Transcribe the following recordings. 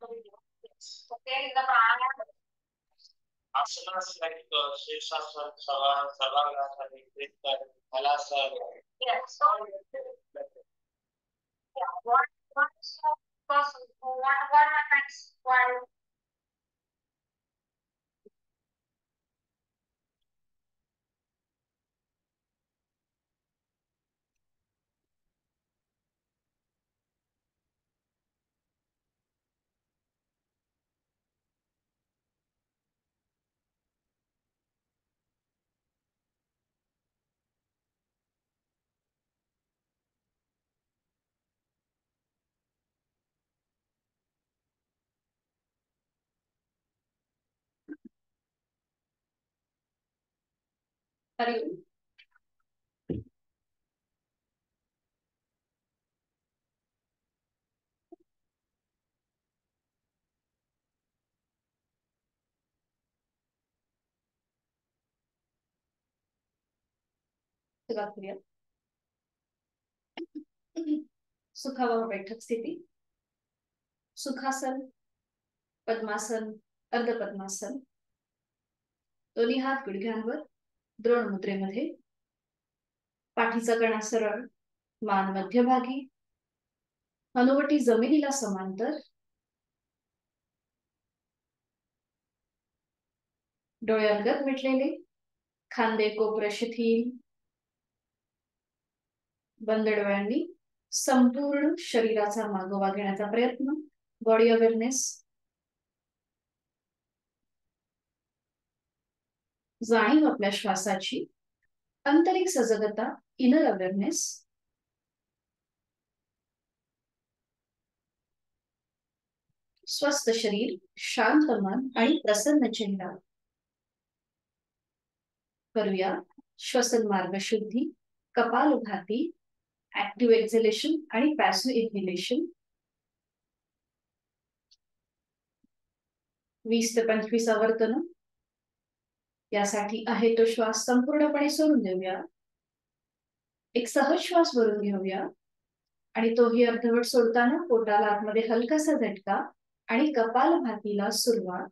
Okay, the pranayama. Asanas like Shirshasana, Savasana, Halasana. Yeah, so yeah, one is person, one next one. हरिओम. सुरुवात करूया. सुखावह बैठक स्थिती. सुखासन, पद्मासन, अर्ध पद्मासन. दोन्ही हात गुडघ्यांवर द्रोण मुद्रेमध्ये. पाठीचा कणा सरळ, मान मध्यभागी, हनुवटी जमिनीला समांतर. डोळे अलगद मिटलेले, खांदे कोपरे शिथिल. बंद डोळ्यांनी संपूर्ण शरीराचा मागोवा घेण्याचा प्रयत्न. Body awareness. जाणीव आपल्या श्वासाची. आंतरिक सजगता, इनर अवेअरनेस. स्वस्थ शरीर, शांत मन आणि प्रसन्न चेहरा. करूया श्वसन मार्ग शुद्धी, कपालभाती, ऍक्टिव्ह एक्झलेशन आणि पॅसिव्ह इन्हेलेशन. 20 ते 25 आवर्तन. यासाठी आहे तो श्वास संपूर्णपणे सोडून देऊया. एक सहज श्वास भरून घेऊया आणि तोही अर्धवट सोडताना पोटाला आतमध्ये हलकासा झटका आणि कपालभातीला सुरुवात.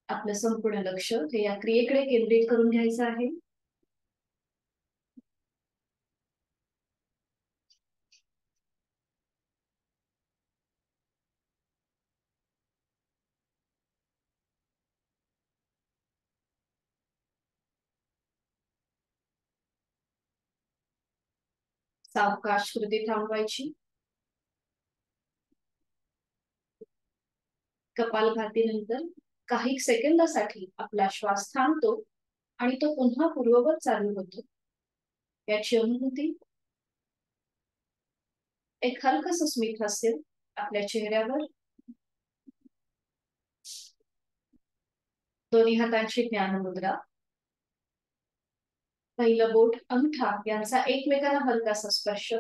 आपलं संपूर्ण लक्ष हे या क्रियेकडे केंद्रित करून घ्यायचं आहे. सावकाश कृती थांबवायची. कपालभातीनंतर काही सेकंदासाठी आपला श्वास थांबतो आणि तो पुन्हा पूर्ववत चालू होतो. याची अनुभूती. एक हलकस स्मित हास्य आपल्या चेहऱ्यावर. दोन्ही हातांची ज्ञान मुद्रा. पहिलं बोट अंगठा यांचा एकमेकांना हलकासा स्पर्श.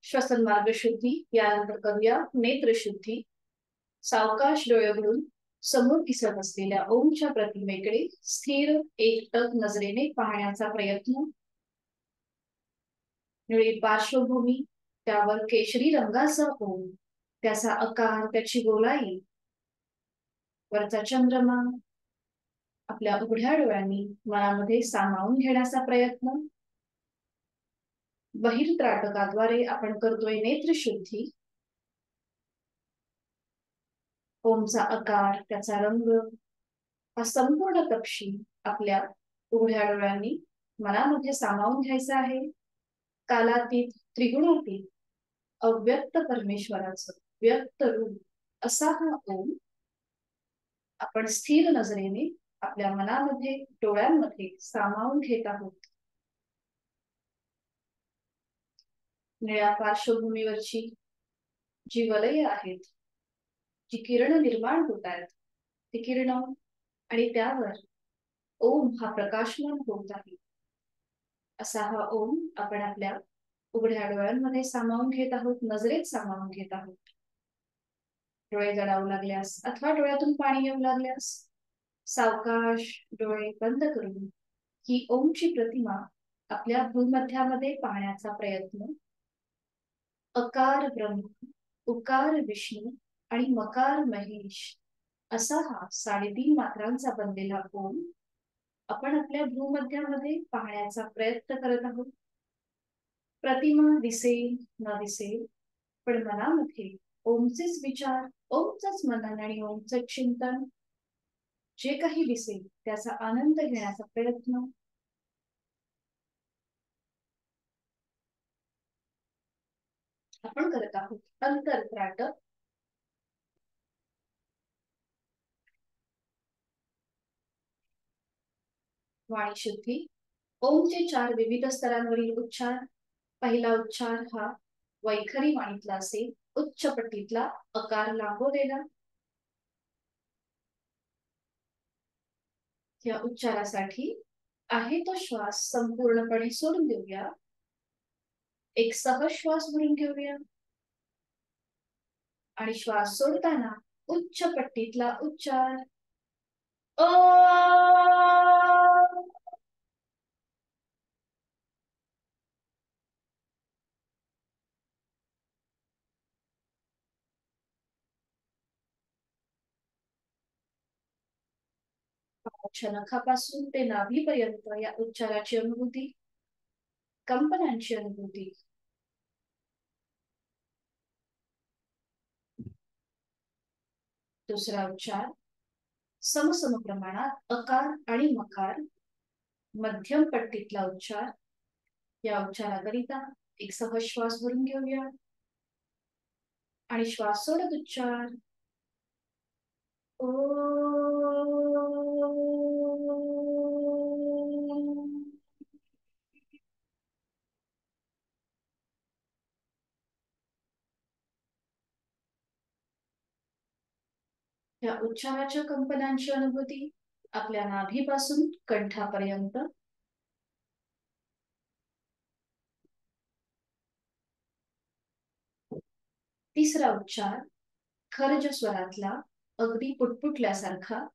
श्वसन मार्ग शुद्धी. यानंतर करूया नेत्र शुद्धी. सावकाश डोळे उघडून समोर दिसत असलेल्या ओमच्या प्रतिमेकडे स्थिर एकटक नजरेने पाहण्याचा प्रयत्न. निळी पार्श्वभूमी, त्यावर केशरी रंगाचा ओम, त्याचा आकार, त्याची गोलाई. वरचा चंद्रमा. आपल्या उघड्या डोळ्यांनी मनामध्ये सामावून घेण्याचा प्रयत्न. बहिर्त्राटकाद्वारे आपण करतोय नेत्रशुद्धी. ओमचा आकार, त्याचा रंग, हा संपूर्ण तपशील आपल्या उघड्या डोळ्यांनी मनामध्ये सामावून घ्यायचा आहे. कालातीत, त्रिगुणातीत, अव्यक्त परमेश्वराचं व्यक्त रूप असा हा ओम आपण स्थिर नजरेने आपल्या मनामध्ये, डोळ्यांमध्ये सामावून घेत आहोत. निळ्या पार्श्वभूमीवरची जी वलय आहेत, जी किरण निर्माण होत आहेत, ती किरण आणि त्यावर ओम हा प्रकाशमान होत आहे. असा हा ओम आपण आपल्या उघड्या डोळ्यांमध्ये सामावून घेत आहोत, नजरेत सामावून घेत आहोत. डोळे जडावू लागल्यास अथवा डोळ्यातून पाणी येऊ लागल्यास सावकाश डोळे बंद करून ही ओमची प्रतिमा आपल्या भूमध्यामध्ये पाहण्याचा प्रयत्न. अकार ब्रह्म, उकार विष्णू आणि मकार महेश असा हा 3.5 मात्रांचा बनलेला ओम आपण आपल्या भूमध्यामध्ये पाहण्याचा प्रयत्न करत आहोत. प्रतिमा दिसेल न दिसेल, पण मनामध्ये ओमचेच विचार, ओमचंच मनन आणि ओमचं चिंतन, जे काही दिसेल त्याचा आनंद घेण्याचा प्रयत्न आपण करत आहोत. अंतर्त्राट वाणी शुद्धी. ओमचे 4 विविध स्तरांवरील उच्चार. पहिला उच्चार हा वैखरी वाणीतला असेल, उच्च पट्टीतला, अकार लांबवलेला. या उच्चारासाठी आहे तो श्वास संपूर्णपणे सोडून देऊया. एक सहज श्वास भरून घेऊया आणि श्वास सोडताना उच्च पट्टीतला उच्चार ओ. नखापासून ते नाभीपर्यंत या उच्चाराची अनुभूती, कंपनांची अनुभूती. दुसरा उच्चार समसम प्रमाणात अकार आणि मकार, मध्यम पट्टीतला उच्चार. या उच्चाराकरिता एक सहज श्वास भरून घेऊया आणि श्वास सोडत उच्चार ओ. या उच्चाराच्या कंपनांची अनुभूती आपल्या नाभीपासून कंठापर्यंत. तिसरा उच्चार खर्ज स्वरातला, अगदी पुटपुटल्यासारखा,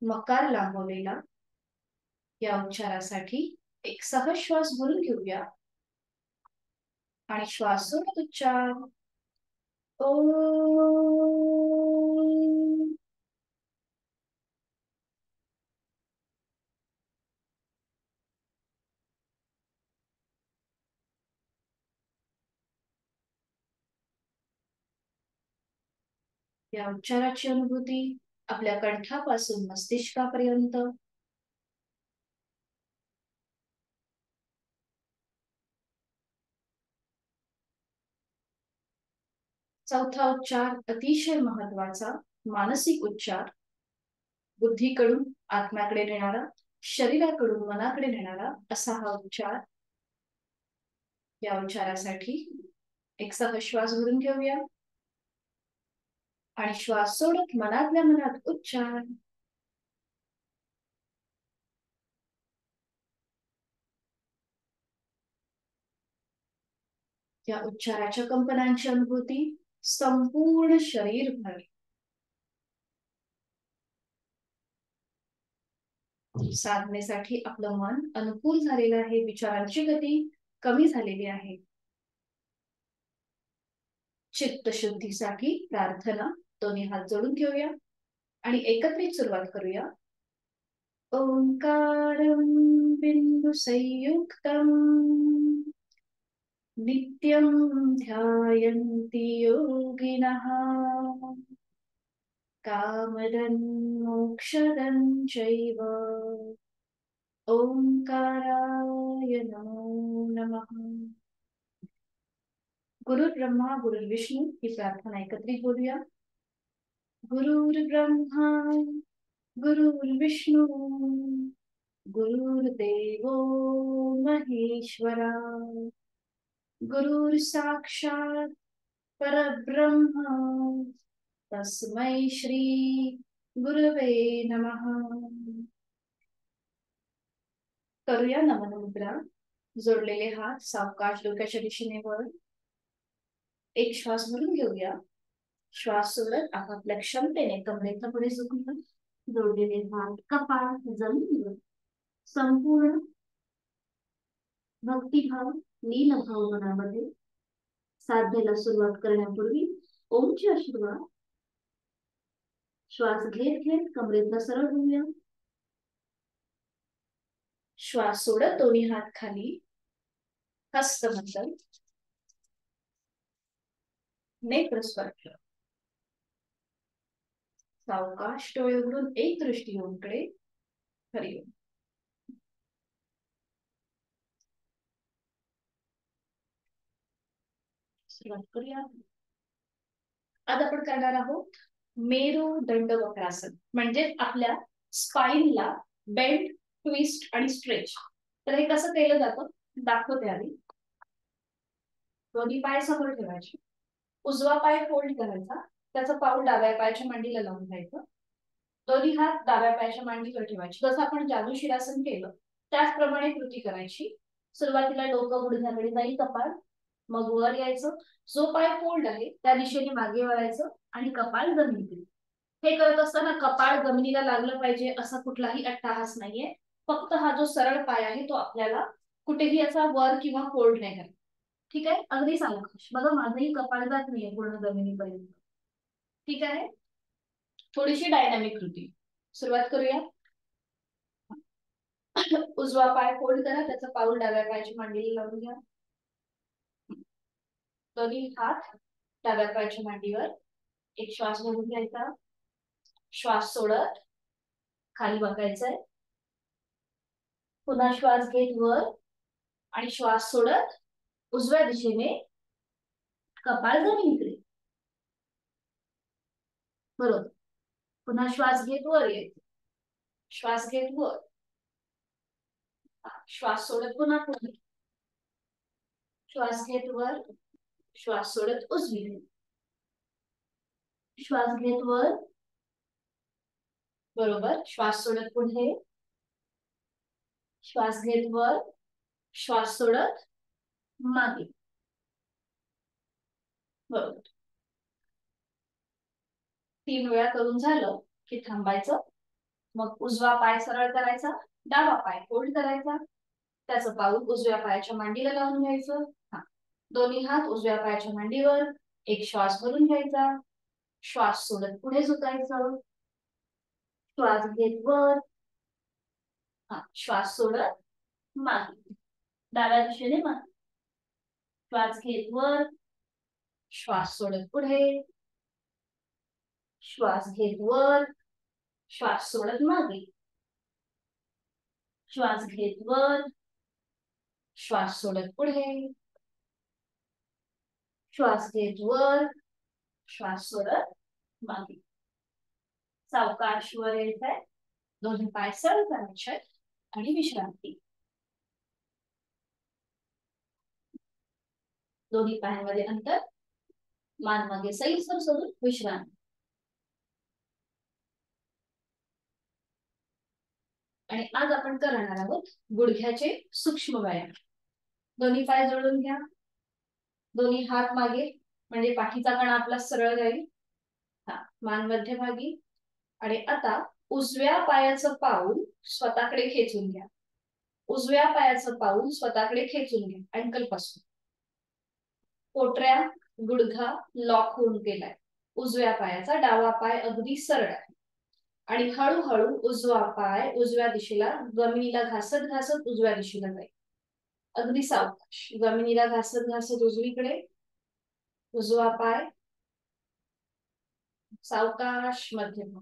मकार लांबवलेला. या उच्चारासाठी एक सहज श्वास भरून घेऊया आणि श्वास सोडत उच्चार ओ. या उच्चाराची अनुभूती आपल्या कंठापासून मस्तिष्कापर्यंत. चौथा उच्चार अतिशय महत्वाचा, मानसिक उच्चार, बुद्धीकडून आत्म्याकडे नेणारा, शरीराकडून मनाकडे नेणारा असा हा उच्चार. या उच्चारासाठी एक सहज श्वास भरून घेऊया आणि श्वास सोडत मनातल्या मनात उच्चार या उच्चाराच्या कंपनांची अनुभूती संपूर्ण शरीरभर. साधनेसाठी आपलं मन अनुकूल झालेलं आहे, विचारांची गती कमी झालेली आहे. चित्तशुद्धीसाठी प्रार्थना. दोन्ही हात जोडून घेऊया आणि एकत्रित सुरुवात करूया. ओंकारं बिंदु संयुक्तम् नित्यं ध्यायन्ति योगिनः कामदं मोक्षदं चैव. ओंकाराय नमो नमः. गुरु ब्रह्मा गुरु विष्णू ही प्रार्थना एकत्रित बोलूया. गुरुर्ब्रह्मा गुरुर्विष्णू गुरुर्देवो महेश्वरा गुरुर् साक्षात् परब्रह्म तस्मै श्री गुरवे नमः. करूया नमन मुद्रा. जोडलेले हात सावकाश डोक्याच्या दिशेने वर. एक श्वास भरून घेऊया. श्वास सोडत आपापल्या क्षमतेने कमरेच्या पुढे झुकूया. जोडलेले हात कपाळ जमीन. संपूर्ण भक्तिभाव नीलभाव मनामध्ये. साधनेला सुरुवात करण्यापूर्वी ओमची आशीर्वाद. श्वास घेत घेत कमरेतनं सरळ होऊया. श्वास सोडत दोन्ही हात खाली. हस्तमंडल. नेत्रस्पर्श. सावकाश डोळे उघडून एक दृष्टी ओमकडे. हरिओम. सुरुवात करूया. आज आपण करणार आहोत मेरुदंड वक्रासन. म्हणजे आपल्या स्पाइनला बेंड, ट्विस्ट आणि स्ट्रेच. तर हे कसं केलं जातं दाखवते आधी. दोन्ही पाय समोर ठेवायचे. उजवा पाय फोल्ड करायचा. त्याचं पाऊल डाव्या पायाच्या मांडीला लावून घ्यायचं. दोन्ही हात डाव्या पायाच्या मांडीवर ठेवायचे. जसं आपण जादू शिरासन केलं त्याचप्रमाणे कृती करायची. सुरुवातीला डोकं गुडघ्याकडे जाईल, कपाळ मग वर यायचं. जो पाय फोल्ड आहे त्या दिशेने मागे वळायचं आणि कपाळ जमिनीत. हे करत असताना कपाळ जमिनीला लागलं पाहिजे असा कुठलाही अट्टाहास नाहीये. फक्त हा जो सरळ पाय आहे तो आपल्याला कुठेही असा वर किंवा फोल्ड नाही करायचा. ठीक आहे. अगदी सावकाश. बघा माझंही कपाळ जात नाहीये पूर्ण जमिनीपर्यंत. ठीक आहे. थोडीशी डायनामिक कृती. सुरुवात करूया. उजवा पाय फोल्ड करा. त्याचं पाऊल डाव्या पायाची मांडीला लावून घ्या. दोन्ही हात डाव्या पायाच्या मांडीवर. एक श्वास भरून घ्यायचा. श्वास सोडत खाली बघायचंय. पुन्हा श्वास घेत वर आणि श्वास सोडत उजव्या दिशेने कपाळ जमिनीकडे. बरोबर. पुन्हा श्वास घेत वर यायचं. श्वास घेत वर. श्वास सोडत पुन्हा पुढे. श्वास घेत वर. श्वास सोडत उजवीकडे. श्वास घेत वर. बरोबर. श्वास सोडत पुढे. श्वास घेत वर. श्वास सोडत मागे. बरोबर. 3 वेळा करून झालं की थांबायचं. मग उजवा पाय सरळ करायचा. डावा पाय फोल्ड करायचा. त्याचं पाऊल उजव्या पायाच्या मांडीला लावून घ्यायचं. दोन्ही हात उजव्या पायाच्या मांडीवर. एक श्वास भरून घ्यायचा. श्वास सोडत पुढे झुकायचं. श्वास घेत वर. श्वास सोडत मागे. डाव्या दिशेने मागे. श्वास घेत वर. श्वास सोडत पुढे. श्वास घेत वर. श्वास सोडत मागे. श्वास घेत वर. श्वास सोडत पुढे. श्वास घेत वर. श्वास सोडत मागे. सावकाश वर यायचंय. दोन्ही पाय सरळ करायचे आणि विश्रांती. दोन्ही पायांमध्ये अंतर. मान मागे सैलसर सोडून विश्रांती. आणि आज आपण करणार आहोत गुडघ्याचे सूक्ष्म व्यायाम. दोन्ही पाय जोडून घ्या. दोन्ही हात मागे म्हणजे पाठीचा कणा आपला सरळ राहील. मान मध्यभागी. आणि आता उजव्या पायाचं पाऊल स्वतःकडे खेचून घ्या. उजव्या पायाचं पाऊल स्वतःकडे खेचून घ्या. अँकल पासून पोटऱ्या गुडघा लॉक होऊन गेलाय. उजव्या पायाचा डावा पाय अगदी सरळ आहे. आणि हळूहळू उजवा पाय उजव्या दिशेला जमिनीला घासत घासत उजव्या दिशेला जाईल. अगदी सावकाश. जमिनीला घासत घासत उजवीकडे. उजवा पाय सावकाश मध्यम.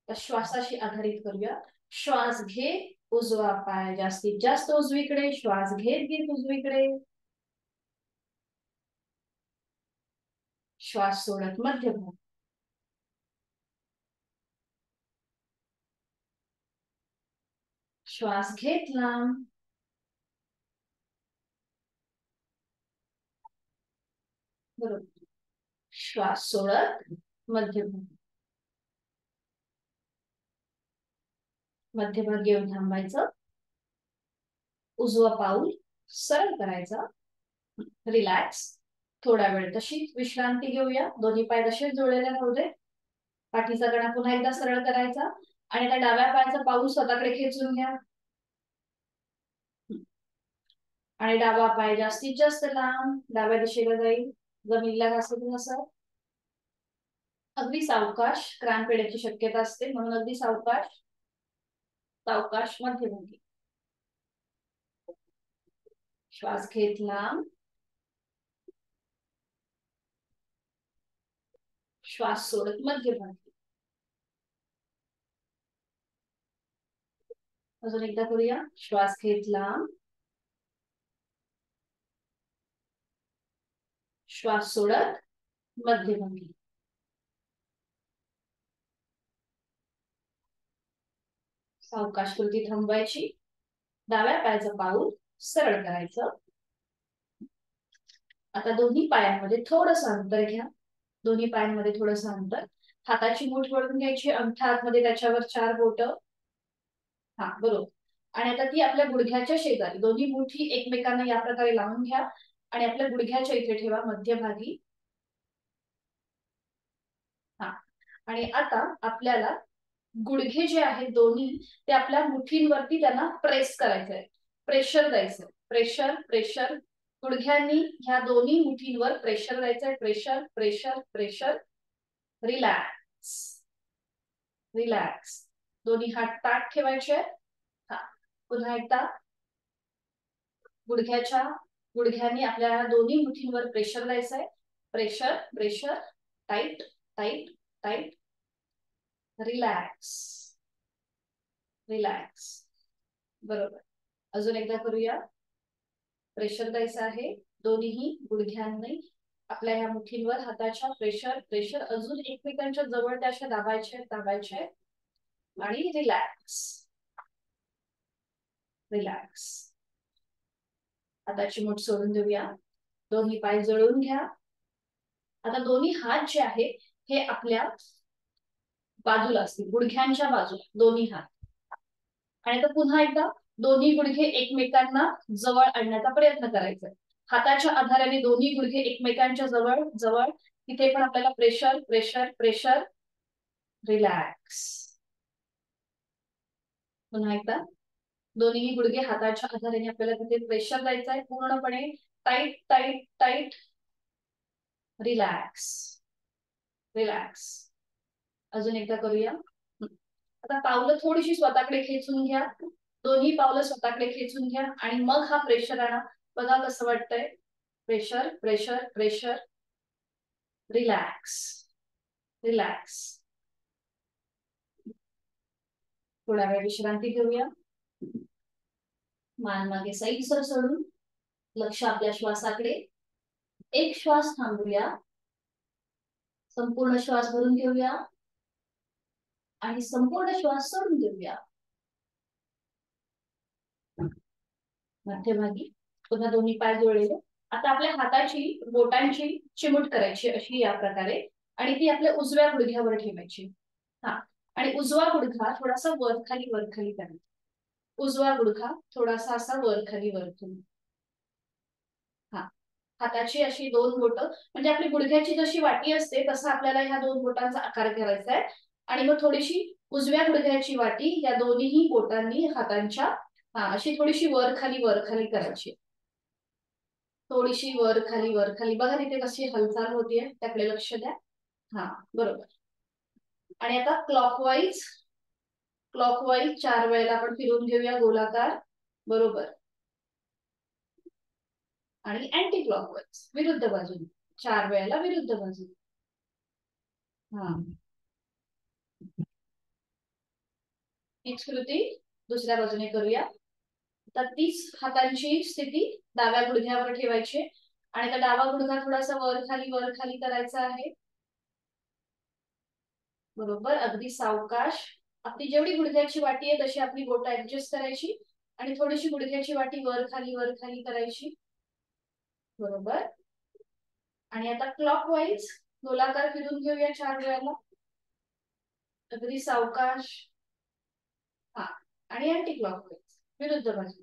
श्वासाशी आधारित करूया. श्वास घे. उजवा पाय जास्तीत जास्त उजवीकडे. श्वास घेत घेत उजवीकडे. श्वास सोडत मध्यम. श्वास घेतला. बरोबर. श्वास सोडत मध्यम. मध्यभागी येऊन थांबायचं. उजवा पाऊल सरळ करायचा. रिलॅक्स. थोडा वेळ तशीच विश्रांती घेऊया. दोन्ही पाय तसेच जोडलेले राहू दे. पाठीचा कणा पुन्हा एकदा सरळ करायचा आणि त्या डाव्या पायाचा पाऊल स्वतःकडे खेचून घ्या. आणि डावा पाय जास्तीत जास्त लांब डाव्या दिशेला जाईल, जमिनीला घासून असं. अगदी सावकाश क्रॅम्प येण्याची शक्यता असते, म्हणून अगदी सावकाश सावकाश मध्यभंगी. श्वास घेत लांब, श्वास सोडत मध्यभंगी. अजून एकदा करूया. श्वास घेत लांब, श्वास सोडत मध्यभंगी. सावकाश कृती थांबवायची. डाव्या पायाचं पाऊल सरळ करायचं. आता दोन्ही पायांमध्ये थोडस अंतर घ्या. दोन्ही पायांमध्ये थोडस अंतर. हाताची मूठ वळून घ्यायची, अंगठा आतमध्ये, त्याच्यावर 4 बोट. हा बरोबर. आणि आता ती आपल्या गुडघ्याच्या शेजारी, दोन्ही मुठी एकमेकांना या प्रकारे लावून घ्या आणि आपल्या गुडघ्याच्या इथे ठेवा, मध्यभागी. हा. आणि आता आपल्याला गुडघे जे आहेत दोन्ही, ते आपल्या मुठींवरती त्यांना प्रेस करायचंय, प्रेशर द्यायचंय. प्रेशर प्रेशर गुडघ्यांनी ह्या दोन्ही मुठींवर प्रेशर द्यायचंय. Pressure pressure pressure. Relax relax. दोन्ही हात ताठ ठेवायचे. हा. पुन्हा एकदा गुडघ्यांनी आपल्या दोन्ही मुठींवर प्रेशर द्यायचंय. Pressure pressure. Tight tight tight. Relax relax. बरोबर. अजून एकदा करूया. प्रेशर द्यायचं आहे दोन्ही गुडघ्यांनी आपल्या ह्या मुठींवर हाताच्या. Pressure pressure. अजून एकमेकांच्या जवळ त्या अशा दाबायचे दाबायचे. आणि रिलॅक्स रिलॅक्स. हाताची मूठ सोडून देऊया. दोन्ही पाय जळून घ्या. आता दोन्ही हात जे आहे हे आपल्या बाजूला असतील, गुडघ्यांच्या बाजूला दोन्ही हात. आणि आता पुन्हा एकदा दोन्ही गुडघे एकमेकांना जवळ आणण्याचा प्रयत्न करायचा. हाताच्या आधाराने दोन्ही गुडघे एकमेकांच्या जवळ जवळ. तिथे पण आपल्याला प्रेशर प्रेशर प्रेशर. रिलॅक्स. पुन्हा एकदा दोन्ही गुडघे हाताच्या आधाराने आपल्याला तिथे प्रेशर द्यायचा आहे, पूर्णपणे tight tight tight. Relax relax. अजून एकदा करूया. आता पावलं थोडीशी स्वतःकडे खेचून घ्या. दोन्ही पावलं स्वतःकडे खेचून घ्या आणि मग हा प्रेशर आणा. बघा कसं वाटतंय. Pressure pressure pressure. Relax relax. थोडा वेळ विश्रांती घेऊया. मान मागे सैलसर सोडून लक्ष आपल्या श्वासाकडे. एक श्वास थांबूया. संपूर्ण श्वास भरून घेऊया आणि संपूर्ण श्वास सोडून देऊया. मध्यभागी. पुन्हा दोन्ही पाय जोडलेले. आता आपल्या हाताची बोटांची चिमूट करायची अशी या प्रकारे आणि ती आपल्या उजव्या गुडघ्यावर ठेवायची. हा. आणि उजवा गुडघा थोडासा वर खाली करायचा. उजवा गुडघा थोडासा असा वर खाली. हा. हाताची अशी 2 बोट, म्हणजे आपली गुडघ्याची जशी वाटी असते तसा आपल्याला ह्या 2 बोटांचा आकार करायचा आहे. आणि मग थोडीशी उजव्या गुडघ्याची वाटी या दोन्ही बोटांनी हातांच्या अशी थोडीशी वर खाली करायची. थोडीशी वर खाली. बघा तिथे कशी हालचाल होतीये, त्याकडे लक्ष द्या. हा बरोबर. आणि आता क्लॉकवाईज 4 वेळेला आपण फिरून घेऊया गोलाकार. बरोबर. आणि अँटी क्लॉकवाईज विरुद्ध बाजूने 4 वेळेला विरुद्ध बाजूने. हा. हीच कृती दुसऱ्या बाजूने करूया. तर 30 हातांची स्थिती डाव्या गुडघ्यावर ठेवायची आणि त्या डावा गुडघा थोडासा वर खाली करायचा आहे. बरोबर. अगदी सावकाश. आपली जेवढी गुडघ्याची वाटी आहे तशी आपली बोट ऍडजस्ट करायची आणि थोडीशी गुडघ्याची वाटी वर खाली करायची. बरोबर. आणि आता क्लॉकवाईज गोलाकार फिरून घेऊया 4 वेळेला. अगदी सावकाश. हा. आणि अँटी क्लॉकवाईज विरुद्ध बाजू.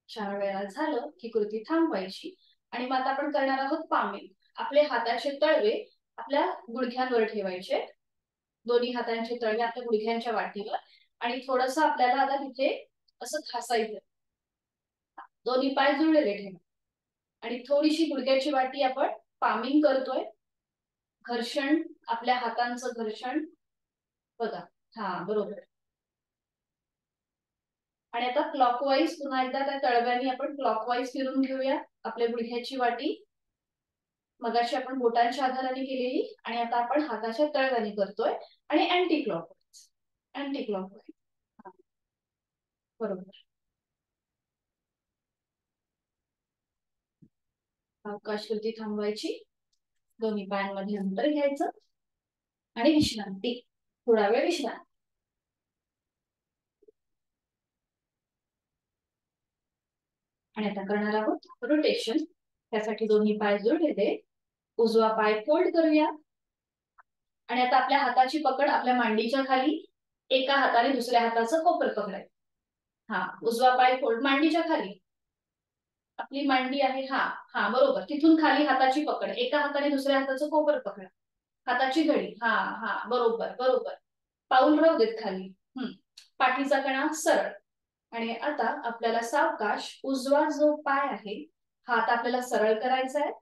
4 वेळा झालं की कृती थांबवायची आणि मग आता आपण करणार आहोत पामे. आपले हाताचे तळवे आपल्या गुडघ्यांवर ठेवायचे दोन्ही हातांचे तळवे आपल्या गुडघ्यांच्या वाटीवर आणि थोडस आपल्याला आता तिथे असं खासायचं. दोन्ही पाय जुळलेले ठेवा आणि थोडीशी गुडघ्याची वाटी आपण पामिंग करतोय. घर्षण, आपल्या हातांचं घर्षण बघा. हा बरोबर. आणि आता क्लॉकवाईज पुन्हा एकदा त्या तळव्याने आपण क्लॉकवाईज फिरून घेऊया आपल्या गुडघ्याची वाटी. मगाशी आपण बोटांच्या आधाराने केलेली आणि आता आपण हाताच्या तळव्याने करतोय आणि अँटी क्लॉकवाईज. Anti clockwise. बरोबर. अवकाशवृत्ती थांबवायची, दोन्ही पायांमध्ये अंतर घ्यायचं आणि विश्रांती. थोडा वेळ विश्रांती. आणि आता करणार आहोत रोटेशन. त्यासाठी दोन्ही पाय जुळलेले, उजवा पाय फोल्ड करूया आणि आता आपल्या हाताची पकड आपल्या मांडीच्या खाली, एका हाताने दुसऱ्या हाताचं कोपर पकडायचं. हा, उजवा पाय फोल्ड मांडीच्या खाली, आपली मांडी आहे. हा हा बरोबर. तिथून खाली हाताची पकड, एका हाताने दुसऱ्या हाताचं कोपर पकडा, हाताची घडी. हा हा बरोबर बरोबर. पाऊल राहू देत खाली. पाठीचा कणा सरळ. आणि आता आपल्याला सावकाश उजवा जो पाय आहे हात आपल्याला सरळ करायचा आहे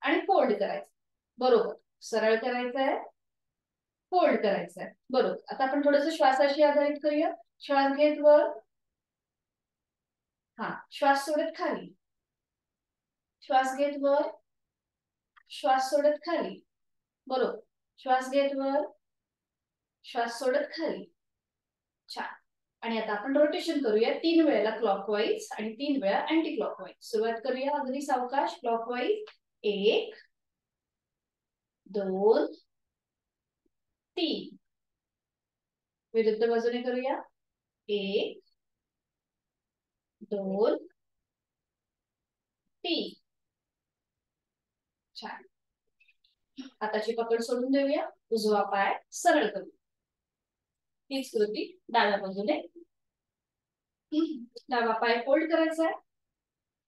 आणि फोल्ड करायचा. बरोबर. सरळ करायचा आहे, फोल्ड करायचा आहे. बरोबर. आता आपण थोडंसं श्वासाशी आधारित करूया. श्वास घेत वर, हा श्वास सोडत खाली, श्वास घेत वर, श्वास सोडत खाली. बरोबर. श्वास घेत वर, श्वास सोडत खाली. छान. आणि आता आपण रोटेशन करूया 3 वेळेला क्लॉकवाईज आणि 3 वेळा अँटी क्लॉकवाईज. सुरुवात करूया अगदी सावकाश. क्लॉकवाईज 1 2 3. विरुद्ध बाजूने करूया 1 2 3. छान. हाताची पकड सोडून देऊया, उजवा पाय सरळ करू. तीच कृती डाव्या बाजूने. डावा पाय फोल्ड करायचा आहे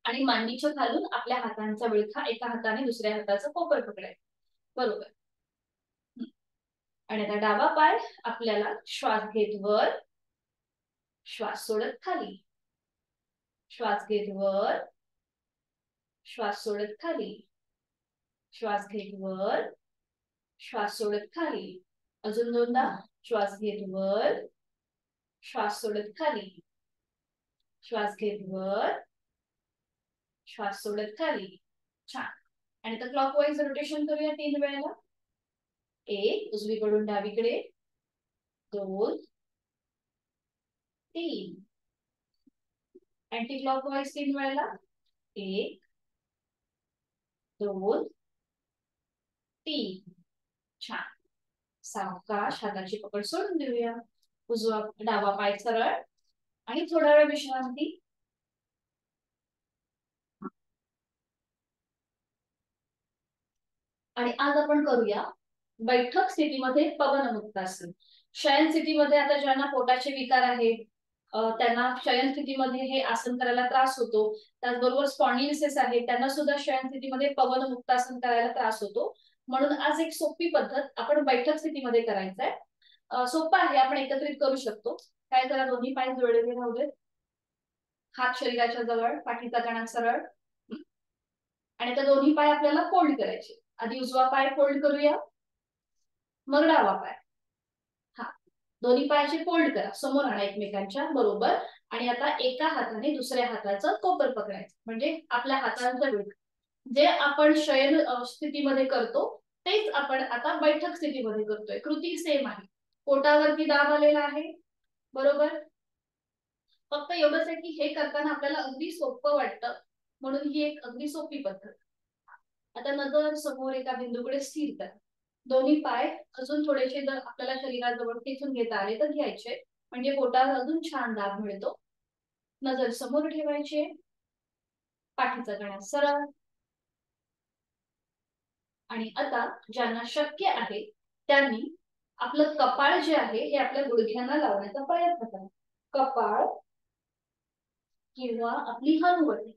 आणि मांडीच्या खालून आपल्या हातांचा विळखा एका हाताने दुसऱ्या हाताचं कोपर पकडायचं. बरोबर. आणि आता डावा पाय आपल्याला श्वास घेत वर, श्वास सोडत खाली, श्वास घेत वर, श्वास सोडत खाली, श्वास घेत वर, श्वास सोडत खाली. अजून दोनदा. श्वास घेत वर, श्वास सोडत खाली, श्वास घेत वर, श्वास सोडत खाली. छान. आणि आता क्लॉकवाईज रोटेशन करूया 3 वेळेला. 1 उजवीकडून डावीकडे, 2 3. अँटी क्लॉकवाईज 3 वेळेला. 1 2 3. छान. सावकाश हाताची पकड सोडून देऊया, उजवा डावा पाय सरळ आणि थोडा वेळ विश्रांती. आणि आज आपण करूया बैठक स्थितीमध्ये पवनमुक्तासन. शयन स्थितीमध्ये आता ज्यांना पोटाचे विकार आहेत त्यांना शयन स्थितीमध्ये हे आसन करायला त्रास होतो. त्याचबरोबर स्पॉन्डिलिसिस आहे त्यांना सुद्धा शयन स्थितीमध्ये पवनमुक्तासन करायला त्रास होतो. म्हणून आज एक सोपी पद्धत आपण बैठक स्थितीमध्ये करायचं आहे. सोपं आहे, आपण एकत्रित करू शकतो. काय करा, दोन्ही पाय जोडलेले राहू देत, हात शरीराच्या जवळ, पाठीचा कणा सरळ आणि त्या दोन्ही पाय आपल्याला फोल्ड करायचे. आधी उजवा पाय फोल्ड करूया, मग डावा पाय. हा, दोन्ही पायाचे फोल्ड करा, समोर आणा एकमेकांच्या. बरोबर. आणि आता एका हाताने दुसऱ्या हाताचं कोपर पकडायचं, म्हणजे आपल्या हातांचा वेग जे आपण शयन स्थितीमध्ये करतो तेच आपण आता बैठक स्थितीमध्ये करतोय. कृती सेम आहे. पोटावरती दाब आलेला आहे. बरोबर. फक्त एवढंच आहे की हे करताना आपल्याला अगदी सोपं वाटतं, म्हणून ही एक अगदी सोपी पद्धत. आता नजर समोर एका बिंदूकडे स्थिर करा. दोन्ही पाय अजून थोडेसे जर आपल्याला शरीराजवळ खेचून घेता आले तर घ्यायचे, म्हणजे पोटाला अजून छान दाब मिळतो. नजर समोर ठेवायची, पाठीचा कणा सरळ. आणि आता ज्यांना शक्य आहे त्यांनी आपलं कपाळ जे आहे हे आपल्या गुडघ्यांना लावण्याचा प्रयत्न करा. कपाळ किंवा आपली हनुवटी.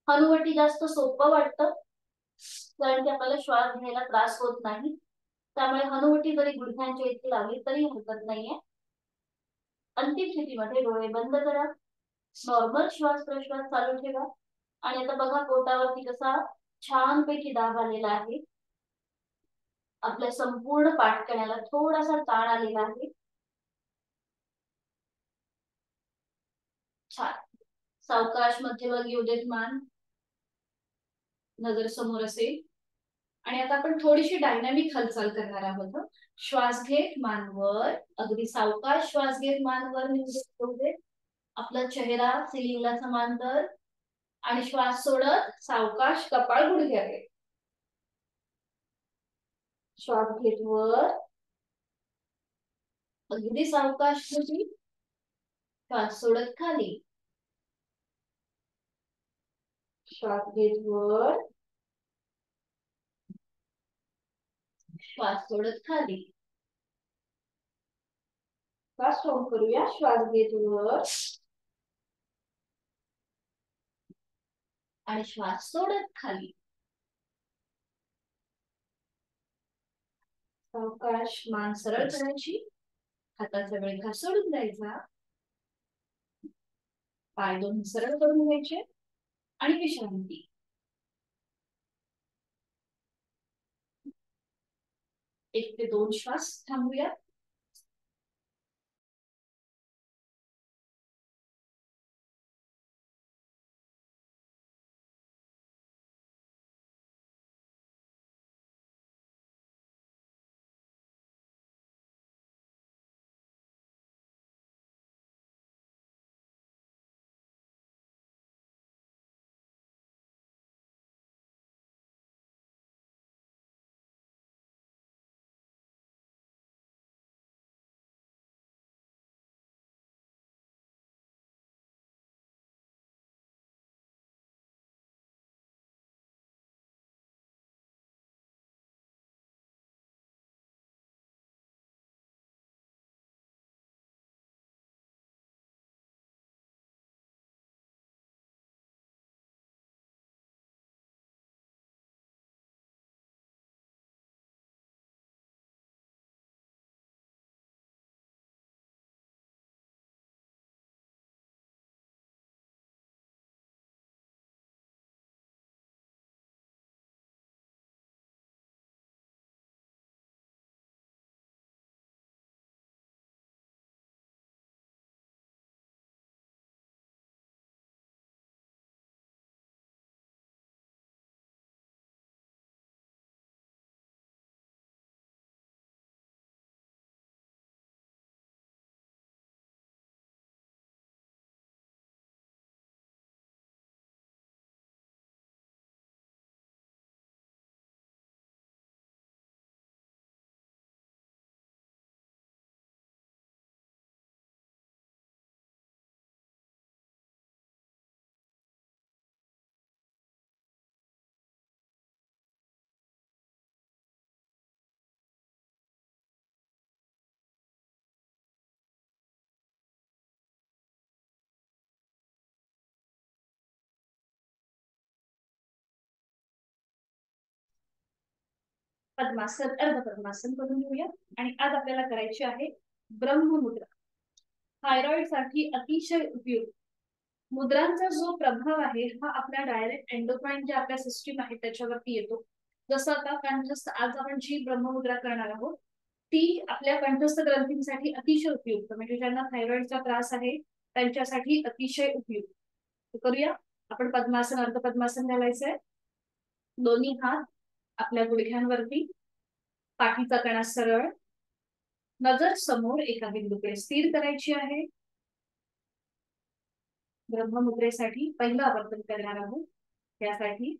हनुवटी जास्त सोपं वाटतं कारण की आपल्याला श्वास घ्यायला त्रास होत नाही. त्यामुळे हनुवटी जरी गुडघ्यांच्या इथे लावली तरी हरकत नाहीये. अंतिम स्थितीमध्ये डोळे बंद करा, नॉर्मल श्वास प्रश्वास चालू ठेवा. आणि आता बघा पोटावरती कसा छानपैकी दाब आलेला आहे. आपल्या संपूर्ण पाठकण्याला थोडासा ताण आलेला आहे. छान. सावकाश मध्यभागी उदीयमान, नजर समोर असेल. आणि आता आपण थोडीशी डायनामिक हालचाल करणार आहोत. श्वास घेत मान वर, अगदी सावकाश श्वास घेत मान वर नेऊ दे. आपला चेहरा सिलिंगला समांतर. आणि श्वास सोडत सावकाश कपाळ गुडघ्याकडे. श्वास घेत वर, अगदी सावकाश खाली. श्वास सोडत खाली. श्वास घेत वर, श्वास सोडत खाली. श्वास स्ट्रॉंग करूया. श्वास घेत वर आणि श्वास सोडत खाली. सावकाश मान सरळ करायची, हाताचा वेळखा सोडून द्यायचा, पाय दोन्ही सरळ करून घ्यायचे आणि विश्रांती. 1 ते 2 श्वास थांबूया. पद्मासन, अर्ध पद्मासन करून घेऊया. आणि आज आपल्याला करायची आहे ब्रह्ममुद्रा. थायरॉइड साठी अतिशय उपयुक्त मुद्रांचा जो प्रभाव आहे हा आपल्या डायरेक्ट एंडोक्राइन जे आपल्या सिस्टीम आहे त्याच्यावरती येतो. जसं आता कंठस्थ, आज आपण जी ब्रह्ममुद्रा करणार आहोत ती आपल्या कंठस्थ ग्रंथींसाठी अतिशय उपयुक्त, म्हणजे ज्यांना थायरॉइडचा त्रास आहे त्यांच्यासाठी अतिशय उपयुक्त. करूया आपण. पद्मासन, अर्ध पद्मासन घालायचंय. दोन्ही हात आपल्या गुडघ्यांवरती, पाठीचा कणा सरळ, नजर समोर एका बिंदूकडे स्थिर करायची आहे. ब्रह्ममुद्रेसाठी पहिलं आवर्तन करणार आहोत. त्यासाठी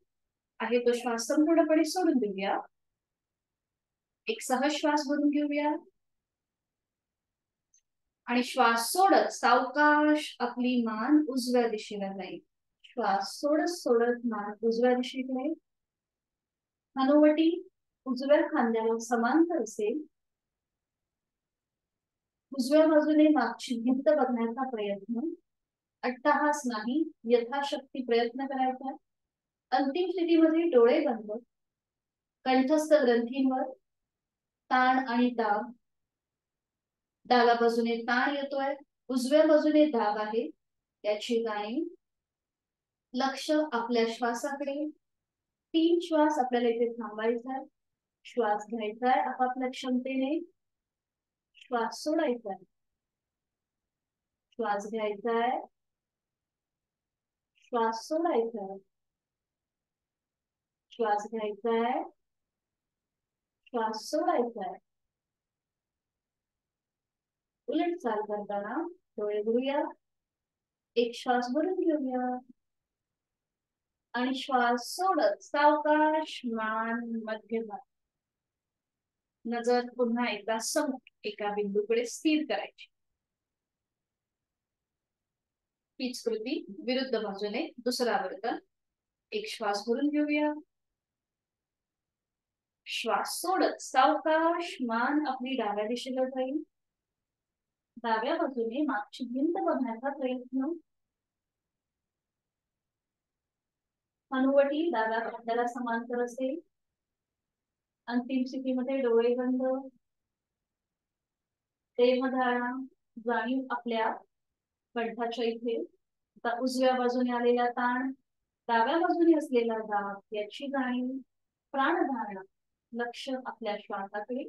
आहे तो श्वास संपूर्णपणे सोडून देऊया. एक सहज श्वास भरून घेऊया आणि श्वास सोडत सावकाश आपली मान उजव्या दिशेला जाईल. श्वास सोडत सोडत मान उजव्या दिशेकडे. हनुवटी उजव्या खांद्याला समांतर असेल. उजव्या बाजूने मागची भिंत बघण्याचा प्रयत्न, अट्टहास नाही, यथाशक्ती प्रयत्न करायचा. अंतिम स्थितीमध्ये डोळे बंद, कंठस्थ ग्रंथींवर ताण आणि दाब. डाव्या बाजूने ताण येतोय, उजव्या बाजूने दाब आहे, याची जाणीव. लक्ष आपल्या श्वासाकडे. 3 श्वास आपल्याला इथे थांबायचा आहे. श्वास घ्यायचा आहे आपापल्या क्षमतेने, श्वास सोडायचा आहे. श्वास घ्यायचा आहे, श्वास सोडायचा आहे. श्वास घ्यायचा आहे, श्वास सोडायचा आहे. उलट चाल करताना डोळे उघडूया, एक श्वास भरून घेऊया आणि श्वास सोडत सावकाश मान मध्यभागी. नजर पुन्हा एकदा समोर एका बिंदूकडे स्थिर करायची. हीच कृती विरुद्ध बाजूने दुसरा वर्तन. एक श्वास भरून घेऊया, श्वास सोडत सावकाश मान आपली डाव्या दिशेला जाईल. डाव्या बाजूने मागची भिंत बघण्याचा प्रयत्न. हनुवटी डाव्या खांद्याला समांतर असेल. अंतिम स्थितीमध्ये डोळे बंद. देहधारणा, जाणीव आपल्या कंठाच्या इथे. आता उजव्या बाजूने आलेला ताण, डाव्या बाजूने असलेला दाब याची जाणीव. प्राणधारणा, लक्ष आपल्या श्वासाकडे.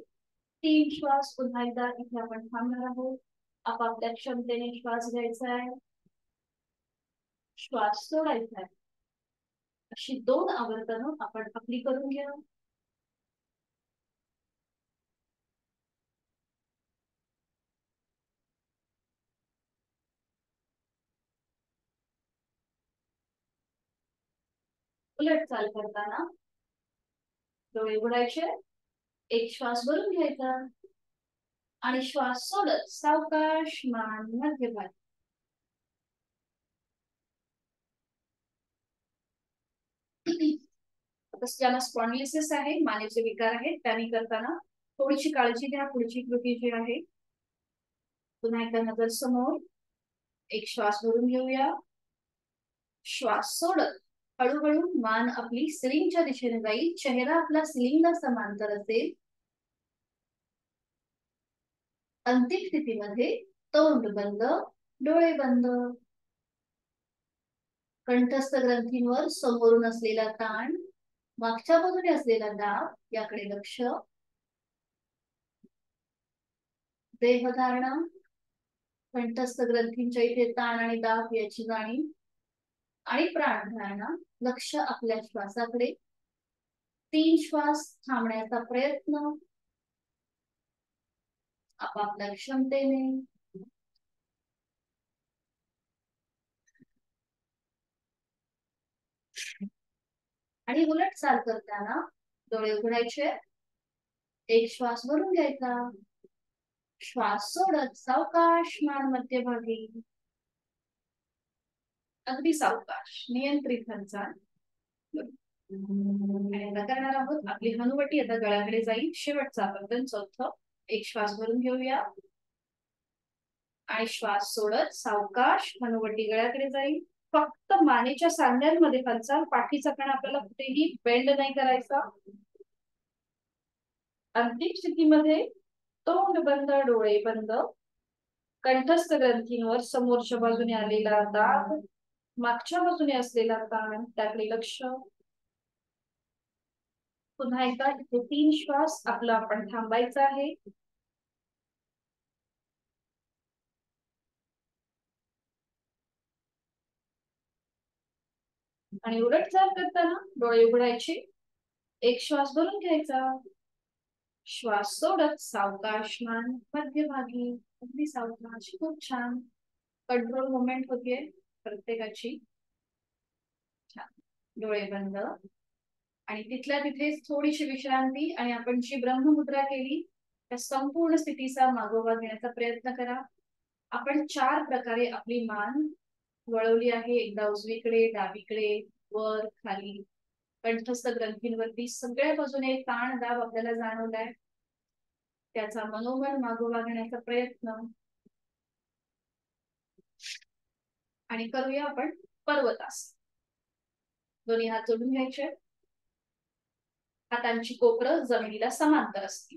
3 श्वास पुन्हा एकदा इथे आपण थांबणार आहोत. आपापल्या क्षमतेने श्वास घ्यायचा आहे, श्वास सोडायचा आहे. अशी 2 आवर्तनं आपण आपली करून घ्या. उलट चाल करताना डोळे उघडायचे, एक श्वास भरून घ्यायचा आणि श्वास सोडत सावकाश मान मध्यभागी. ज्यांना स्पॉन्डिलिसिस आहे, मानेचे विकार आहेत, त्यांनी करताना थोडीशी काळजी घ्या. पुढची कृती जी आहे, पुन्हा एकदा नजर समोर, एक श्वास भरून घेऊया, श्वास सोडत हळूहळू मान आपली सिलिंगच्या दिशेने जाईल. चेहरा आपला सिलिंगला समांतर असेल. अंतिम स्थितीमध्ये तोंड बंद, डोळे बंद. कंठस्थ ग्रंथींवर समोरून असलेला ताण, मागच्या बाजूने असलेला दाब याकडे लक्ष. देहधारणा, कंठस्थ ग्रंथींच्या इथे ताण आणि दाब याची जाणीव. आणि प्राणधारणा, लक्ष आपल्या श्वासाकडे. 3 श्वास थांबण्याचा प्रयत्न आपापल्या क्षमतेने. आणि उलट चाल करताना डोळे उघडायचे, एक श्वास भरून घ्यायचा, श्वास सोडत सावकाश मान मध्यभागी. अगदी सावकाश नियंत्रित हालचाल. आणि आता करणार आहोत आपली हनुवटी आता गळ्याकडे जाईल. शेवटचा आवर्तन चौथं. एक श्वास भरून घेऊया आणि श्वास सोडत सावकाश हनुवटी गळ्याकडे जाईल. फक्त मानेच्या सांध्यांमध्ये हालचाल, पाठीचा कणा आपल्याला कुठेही बेंड नाही करायचा. अंतिम स्थितीमध्ये तोंड बंद, डोळे बंद. कंठस्थ ग्रंथींवर समोरच्या बाजूने आलेला दाब, मागच्या बाजूने असलेला ताण त्याकडे लक्ष. पुन्हा एकदा इथे 3 श्वास आपला आपण थांबायचा आहे. आणि उलट चाल करताना डोळे उघडायचे, एक श्वास भरून घ्यायचा, श्वास सोडत सावकाश मान मध्यभागी. अगदी सावकाश. खूप छान. कंट्रोल मुवमेंट होतीये प्रत्येकाची. छान. डोळे बंद आणि तिथल्या तिथेच थोडीशी विश्रांती. आणि आपण जी ब्रह्ममुद्रा केली त्या संपूर्ण स्थितीचा मागोवा घेण्याचा प्रयत्न करा. आपण 4 प्रकारे आपली मान वळवली आहे. एकदा उजवीकडे, डावीकडे, वर, खाली. कंठस्थ ग्रंथींवरती सगळ्या बाजूने ताण दाब आपल्याला जाणवलाय. त्याचा मनोबल मागोवा घेण्याचा प्रयत्न. आणि करूया आपण पर्वतासन. दोन्ही हात जोडून घ्यायचे, हातांची कोपरं जमिनीला समांतर असतील.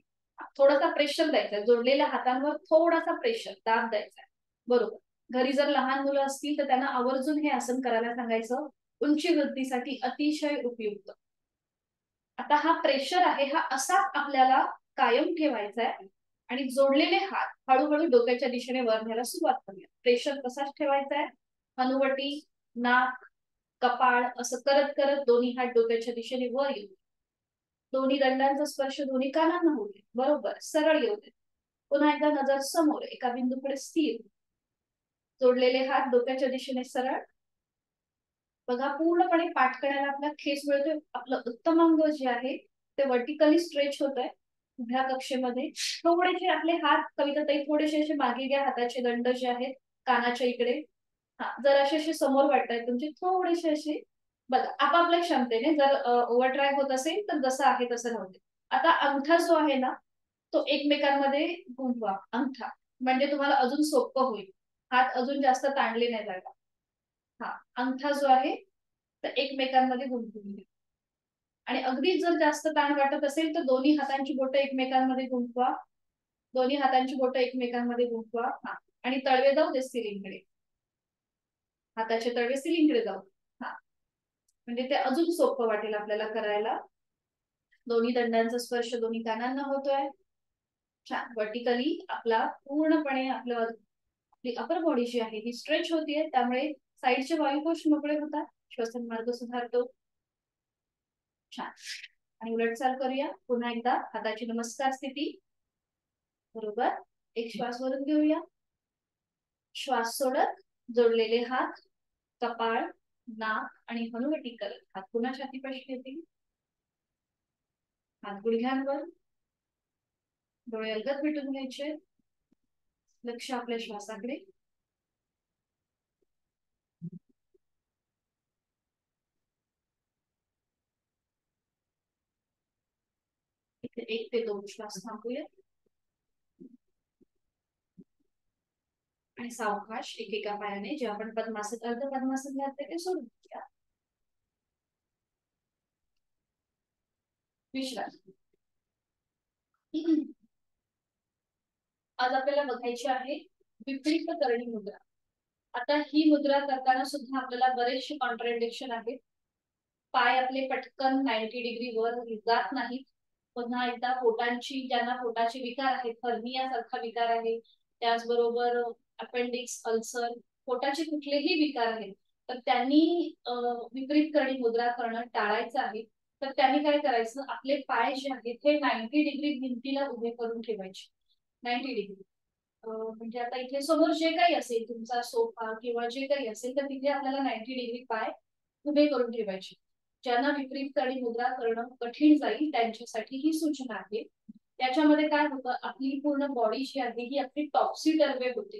थोडासा प्रेशर द्यायचा, जोडलेल्या हातांवर थोडासा प्रेशर, दाब द्यायचा. बरोबर. घरी जर लहान मुलं असतील तर त्यांना आवर्जून हे आसन करायला सांगायचं. उंची वृद्धीसाठी अतिशय उपयुक्त. आता हा प्रेशर आहे हा असाच आपल्याला कायम ठेवायचा आहे आणि जोडलेले हात हळूहळू डोक्याच्या दिशेने वर न्यायला सुरुवात करूया. प्रेशर तसाच ठेवायचा आहे. हनुवटी, नाक, कपाळ असं करत करत दोन्ही हात डोक्याच्या दिशेने वर येऊ. दोन्ही दंडांचा स्पर्श दोन्ही कानांना होऊ दे. बरोबर, सरळ येऊ दे. पुन्हा एकदा नजर समोर एका बिंदूकडे स्थिर. जोडलेले हात डोक्याच्या दिशेने सरळ. बघा, पूर्णपणे पाठ करायला आपला खेच मिळतोय. आपलं उत्तमांग जे आहे ते वर्टिकली स्ट्रेच होत आहे उभ्या कक्षेमध्ये. थोडेसे आपले हात कविताताई थोडेसे असे मागे घ्या. हाताचे दंड जे आहेत कानाच्या इकडे. हा, जर असे समोर वाटतायत तुमचे थोडेसे असे. बघा, आपापल्या क्षमतेने जर ओव्हर ट्रॅक होत असेल तर जसं आहे तसं राहू दे. आता अंगठा जो आहे ना तो एकमेकांमध्ये गुंतवा. अंगठा म्हणजे तुम्हाला अजून सोपं होईल. हात अजून जास्त ताणले नाही जाणार. हा, अंगठा जो आहे तर एकमेकांमध्ये गुंतवून घ्या. आणि अगदीच जर जास्त ताण वाटत असेल तर दोन्ही हातांची बोटं एकमेकांमध्ये गुंतवा. दोन्ही हातांची बोटं एकमेकांमध्ये गुंतवा. हा, आणि तळवे जाऊ दे सिलिंगकडे. हाताचे तळवे सिलिंगकडे जाऊ. हा, म्हणजे ते अजून सोपं वाटेल आपल्याला करायला. दोन्ही दंडांचा स्पर्श दोन्ही कानांना होतोय. छान. वर्टिकली आपला पूर्णपणे आपली अपर बॉडी जी आहे ही स्ट्रेच होतीये, त्यामुळे साईडचे वायुकोश मोकळे होतात. श्वसन मार्ग सुधारतो. छान. आणि उलटचाल करूया पुन्हा एकदा. हाताची नमस्कार स्थिती. बरोबर. एक श्वास वरून घेऊया. श्वास सोडत जोडलेले हात कपाळ, नाक आणि हनुवटी करत हात पुन्हा छातीपाशी येतील. हात गुडघ्यांवर. डोळे अलगद मिटून घ्यायचे. लक्ष आपल्या श्वासाकडे. इथे 1 ते 2 श्वास थांबूया. आणि सावकाश एकेका पायाने जे आपण पद्मासन अर्ध पद्मासन घातले ते सोडून द्या. विश्रांती. आज आपल्याला बघायची आहे विपरीत करणी मुद्रा. आता ही मुद्रा करताना सुद्धा आपल्याला बरेचसे कॉन्ट्रडिक्शन आहेत. पाय आपले पटकन 90 डिग्री वर जात नाहीत. पुन्हा एकदा पोटांची, ज्यांना पोटाचे विकार आहेत, हर्निया सारखा विकार आहे, त्याचबरोबर अपेंडिक्स, अल्सर, पोटाचे कुठलेही विकार आहेत तर त्यांनी विपरीत करणी मुद्रा करणं टाळायचं आहे. तर त्यांनी काय करायचं, आपले पाय जे आहेत ते 90 डिग्री भिंतीला उभे करून ठेवायचे. 90 डिग्री म्हणजे आता इथे समोर जे काही असेल तुमचा सोफा किंवा जे काही असेल तर तिथे आपल्याला 90 डिग्री पाय उभे करून ठेवायचे. ज्यांना विपरीत करणी मुद्रा करणं कठीण जाईल त्यांच्यासाठी ही सूचना आहे. त्याच्यामध्ये काय होतं, आपली पूर्ण बॉडी जी आहे ही आपली टॉप्सी टर्वे होते.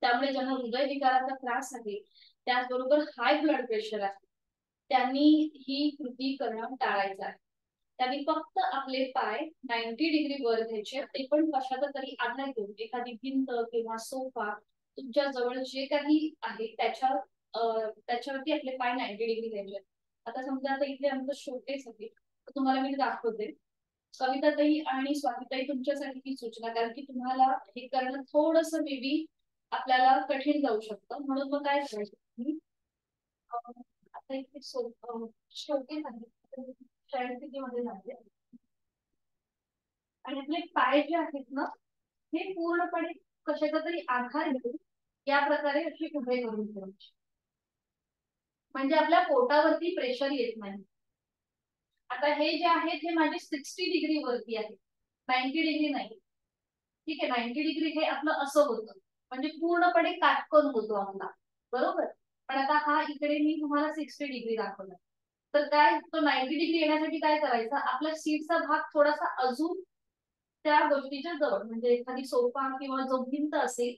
त्यामुळे ज्यांना हृदयविकाराचा त्रास आहे, त्याचबरोबर हाय ब्लड प्रेशर आहे, त्यांनी ही कृती करणं टाळायचं आहे. त्यांनी फक्त आपले पाय 90 डिग्री वर घ्यायचे. ते पण कशाचा तरी आधार घेऊन, एखादी भिंत किंवा सोफा तुमच्या जवळ जे काही आहे त्याच्यावरती आपले पाय 90 डिग्री घ्यायचे. आता समजा आता इथे आमचं शोकेस आहे तर तुम्हाला मी दाखवते. कविताताई आणि स्वातीताई तुमच्यासाठी ही सूचना, कारण की तुम्हाला हे करणं थोडस मे बी आपल्याला कठीण जाऊ शकतं. म्हणून मग काय करायचं, आता इथे शोकेस आहे स्थितीमध्ये झाले आणि आपले पाय जे आहेत ना हे पूर्णपणे कशाचा तरी आधार घेऊन या प्रकारे असे उभे करून ठेवायचे. म्हणजे आपल्या पोटावरती प्रेशर येत नाही. आता हे जे आहेत हे माझे 60 डिग्री वरती आहे, 90 डिग्री नाही. ठीक आहे, 90 डिग्री हे आपलं असं होतं म्हणजे पूर्णपणे काटकोन होतो आपला. बरोबर. पण आता हा इकडे मी तुम्हाला 60 डिग्री दाखवला. तर काय, तो 90 डिग्री येण्यासाठी काय करायचं, आपल्या सीटचा भाग थोडासा अजून त्या गोष्टीच्या जवळ, म्हणजे एखादी सोफा किंवा जो भिंत असेल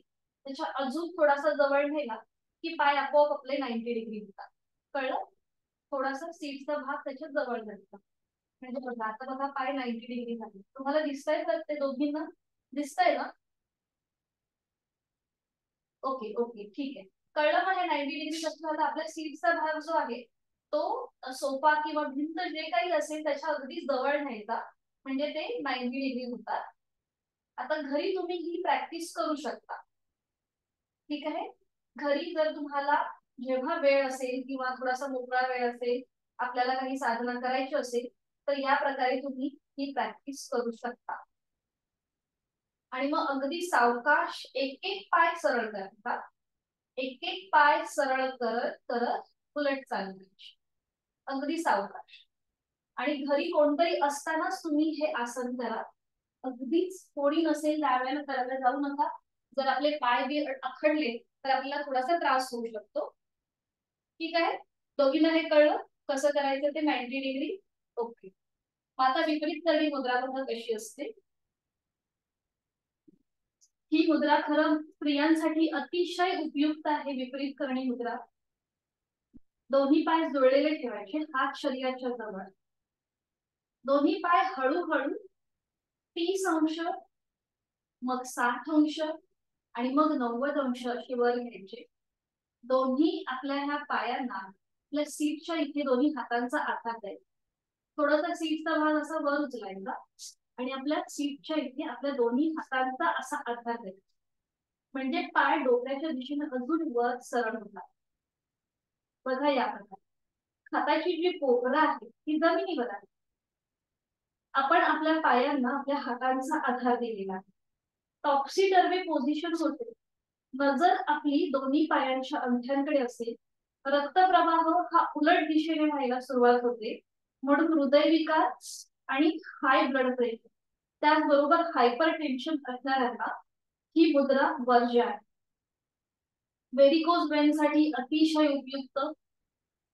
त्याच्या अजून थोडासा जवळ नेला की पाय आपोआप आपले 90 डिग्री होतात. कळलं. थोडासा सीटचा भाग त्याच्या जवळ जायचा. म्हणजे बघा आता बघा पाय 90 डिग्री झाले. तुम्हाला दिसतंय तर ते दोघींना दिसतंय ना. ओके ओके ठीक आहे. कळलं. मला 90 डिग्री कसं झालं, आपल्या सीटचा भाग जो आहे तो सोफा किंवा भिंत जे काही असेल त्याच्या अगदी जवळ न्यायचा म्हणजे ते 90 डिग्री होतात. आता घरी तुम्ही ही प्रॅक्टिस करू शकता. ठीक आहे. घरी जर तुम्हाला जेव्हा वेळ असेल किंवा थोडासा मोकळा वेळ असेल, आपल्याला काही साधना करायची असेल, तर या प्रकारे तुम्ही ही प्रॅक्टिस करू शकता. आणि मग अगदी सावकाश एक एक पाय सरळ करता, एक एक पाय सरळ करत करत उलट चालू करायची, अगदी सावकाश. आणि घरी कोणतरी असतानाच तुम्ही हे आसन करा. अगदीच कोणी नसेल त्यावेळेला करायला जाऊ नका. जर आपले पाय बी आखडले तर आपल्याला थोडासा त्रास होऊ शकतो. ठीक आहे. दोघींना हे कळलं कसं करायचं ते 90 डिग्री. ओके. आता विपरीत करणी मुद्रा बघा कशी असते. ही मुद्रा खरं स्त्रियांसाठी अतिशय उपयुक्त आहे. विपरीत करणी मुद्रा. दोन्ही पाय जुळलेले ठेवायचे, हात शरीराच्या जवळ. दोन्ही पाय हळूहळू 30 अंश, मग 60 अंश आणि मग 90 अंश असे वर घ्यायचे. दोन्ही आपल्या ह्या पायांना आपल्या सीटच्या इथे दोन्ही हातांचा आकार द्यायचा. थोडासा सीटचा भाग असा वर उचलायचा आणि आपल्या सीटच्या इथे आपल्या दोन्ही हातांचा असा आकार द्यायचा. म्हणजे पाय डोक्याच्या दिशेने अजून वर सरळ होतात. बघा या प्रकारे. हाताची जी पोकळा आहे ती जमिनीवर आहे. आपण आपल्या पायांना आपल्या हातांचा आधार दिलेला आहे. टॉप्सी टर्वे पोझिशन होते. नजर आपली दोन्ही पायांच्या अंगठ्यांकडे असेल. रक्तप्रवाह हा उलट दिशेने व्हायला सुरुवात होते. म्हणून हृदयविकार आणि हाय ब्लड प्रेशर, त्याचबरोबर हायपर टेन्शन असणाऱ्यांना ही मुद्रा वर्ज्य आहे. व्हेरिकोज वेन्ससाठी अतिशय उपयुक्त,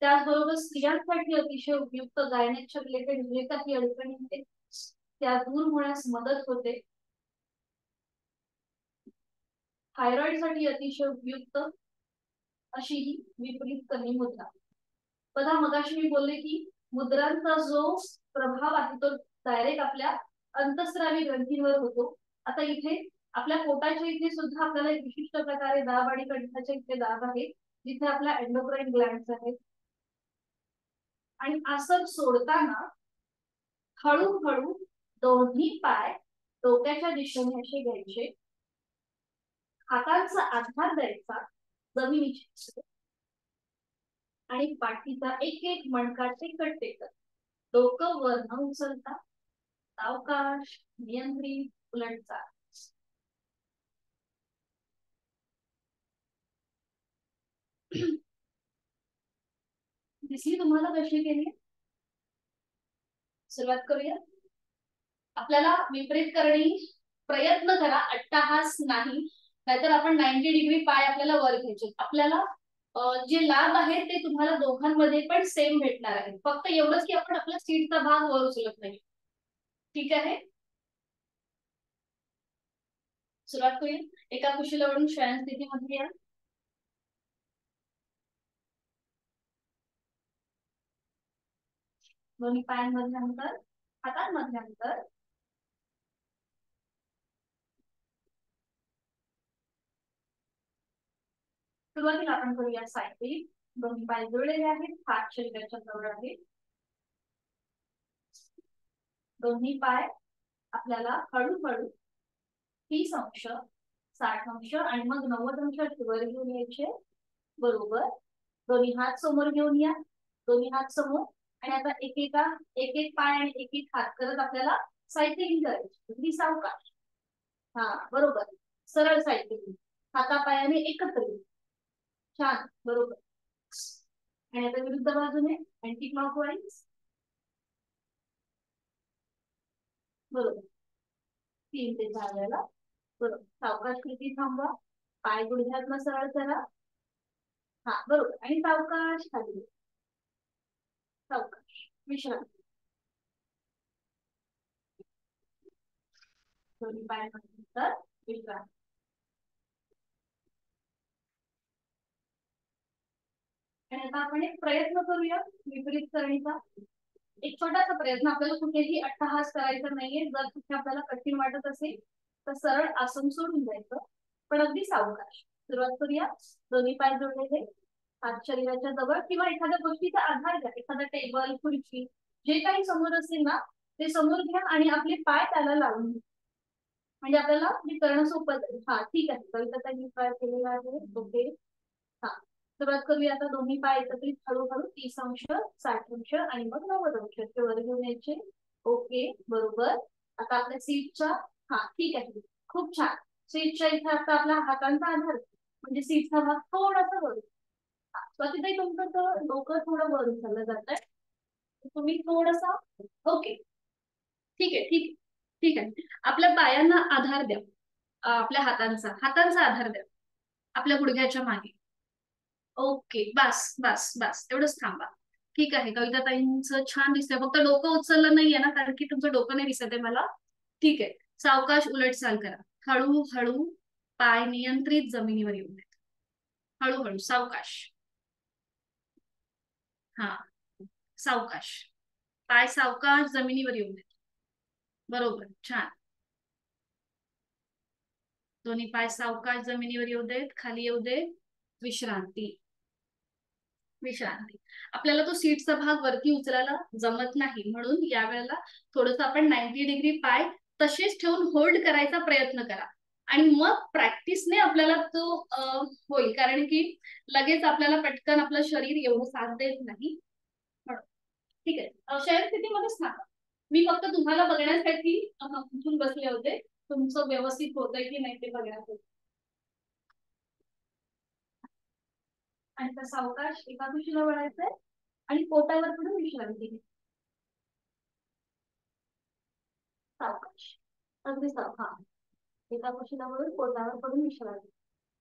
त्याचबरोबर स्त्रियांसाठी अतिशय उपयुक्त. गायनेकच्या रिलेटेड जे काही अडचणी आहेत त्या दूर होण्यास मदत होते. थायरॉइड साठी अतिशय उपयुक्त अशी ही विपरीत करणी मुद्रा. बघा मगाशी मी बोलले की मुद्रांचा जो प्रभाव आहे तो डायरेक्ट आपल्या अंतस्रावी ग्रंथींवर होतो. आता इथे आपल्या पोटाच्या इथे सुद्धा आपल्याला एक विशिष्ट प्रकारे दाब आणि कंठाच्या इथे दाब आहे, जिथे आपल्या एंडोक्राइन ग्लँड्स आहेत. आणि आसन सोडताना हळूहळू दोन्ही पाय डोक्याच्या दिशेने असे घ्यायचे. हातांचा आधार द्यायचा जमिनीच्या आणि पाठीचा एक एक मणका टेकत टेकत डोकं वर न उचलता सावकाश नियंत्रित उलट चाल. दिसली तुम्हाला कशी केली? सुरुवात करूया. आपल्याला विपरीत करणी प्रयत्न करा, अट्टहास नाही, नाहीतर आपण 90 डिग्री पाय आपल्याला वर घ्यायचे. आपल्याला जे लाभ आहे ते तुम्हाला दोघांमध्ये पण सेम भेटणार आहे. फक्त एवढंच की आपण आपल्या सीटचा भाग वर उचलत नाही. ठीक आहे. सुरुवात करूया. एका कुशीला शयन स्थितीमध्ये या. दोन्ही पायांमधले अंतर, हातांमधले अंतर. सुरुवातीला आपण करूया सायकलिंग. दोन्ही पाय जुळलेले आहेत, हात शरीराच्या जवळ आहेत. दोन्ही पाय आपल्याला हळूहळू 30 अंश, 60 अंश आणि मग 90 अंश वर घेऊन यायचे. बरोबर. दोन्ही हात समोर घेऊन या. दोन्ही हात समोर. आणि आता एक एक पाय आणि एक एक हात करत आपल्याला सायकलिंग करायची. अगदी सावकाश. हा बरोबर. सरळ सायकलिंग, हातापायाने एकत्र. छान. बरोबर. आणि आता विरुद्ध बाजूने अँटी क्लॉकवाईज. बरोबर. 3 ते 4 वेळेला. बरोबर. सावकाश कृती थांबवा. पाय गुडघ्यातनं सरळ करा. हा बरोबर. आणि सावकाश खाली. सावकाश विश्रांती. दोन्ही पाय नंतर विश्रांती. आणि आता आपण एक प्रयत्न करूया विपरीत करणीचा. एक छोटासा प्रयत्न. आपल्याला कुठेही अट्टहास करायचा नाहीये. जर कुठे आपल्याला कठीण वाटत असेल तर सरळ आसन सोडून द्यायचं, पण अगदी सावकाश. सुरुवात करूया. दोन्ही पाय जोडलेले, हात शरीराच्या जवळ किंवा एखाद्या गोष्टीचा आधार घ्या. एखादा टेबल, खुर्ची जे काही समोर असेल ना ते समोर घ्या आणि आपले पाय त्याला लावून घ्या, म्हणजे आपल्याला हे करणं सोपं जाईल. हा ठीक आहे, कविताताई पाय केलेला आहे. ओके, हा सुरुवात करूया आता. दोन्ही पाय एकत्रित हळूहळू 30 अंश, 60 अंश आणि मग 90 अंश वर घेऊन यायचे. ओके, बरोबर. आता आपल्या सीटच्या, हा ठीक आहे, खूप छान. सीटच्या इथे आता आपला हातांचा आधार, म्हणजे सीटचा भाग थोडासा वर. स्वातीताई तुमचं तर डोकं थोडं वर उचललं जात आहे, तुम्ही थोडसा. ओके, ठीक आहे, ठीक आहे, ठीक आहे. आपल्या पायांना आधार द्या, आपल्या हातांचा हातांचा आधार द्या आपल्या गुडघ्याच्या मागे. ओके, बस बस बस, एवढंच थांबा. ठीक आहे, कविताताईंचं छान दिसतंय, फक्त डोकं उचललं नाहीये ना, कारण की तुमचं डोकं नाही दिसत आहे मला. ठीक आहे, सावकाश उलट चाल करा. हळूहळू पाय नियंत्रित जमिनीवर येऊ देत. हळूहळू, सावकाश. हा, सावकाश. पाय सावकाश जमिनीवर येऊ देत. बरोबर, छान. दोन्ही पाय सावकाश जमिनीवर येऊ देत, खाली येऊ दे. विश्रांती, विश्रांती. आपल्याला तो सीटचा भाग वरती उचलायला जमत नाही, म्हणून यावेळेला थोडस आपण 90 डिग्री पाय तसेच ठेवून होल्ड करायचा प्रयत्न करा. आणि मग प्रॅक्टिसने आपल्याला तो होईल, कारण की लगेच आपल्याला पटकन आपलं शरीर एवढं साथ देत नाही. ठीक आहे, शयन स्थितीमध्येच थांबा. मी फक्त तुम्हाला बघण्यासाठी उठून बसले होते, तुमचं व्यवस्थित होतंय की नाही ते बघण्यासाठी. आणि त्या सावकाश एका दिशेला वळायचंय आणि पोटावर पडून विश्रांती घ्या. सावकाश, अगदी हा, एका दिशेला वळून पोटावर पडून विश्रांती.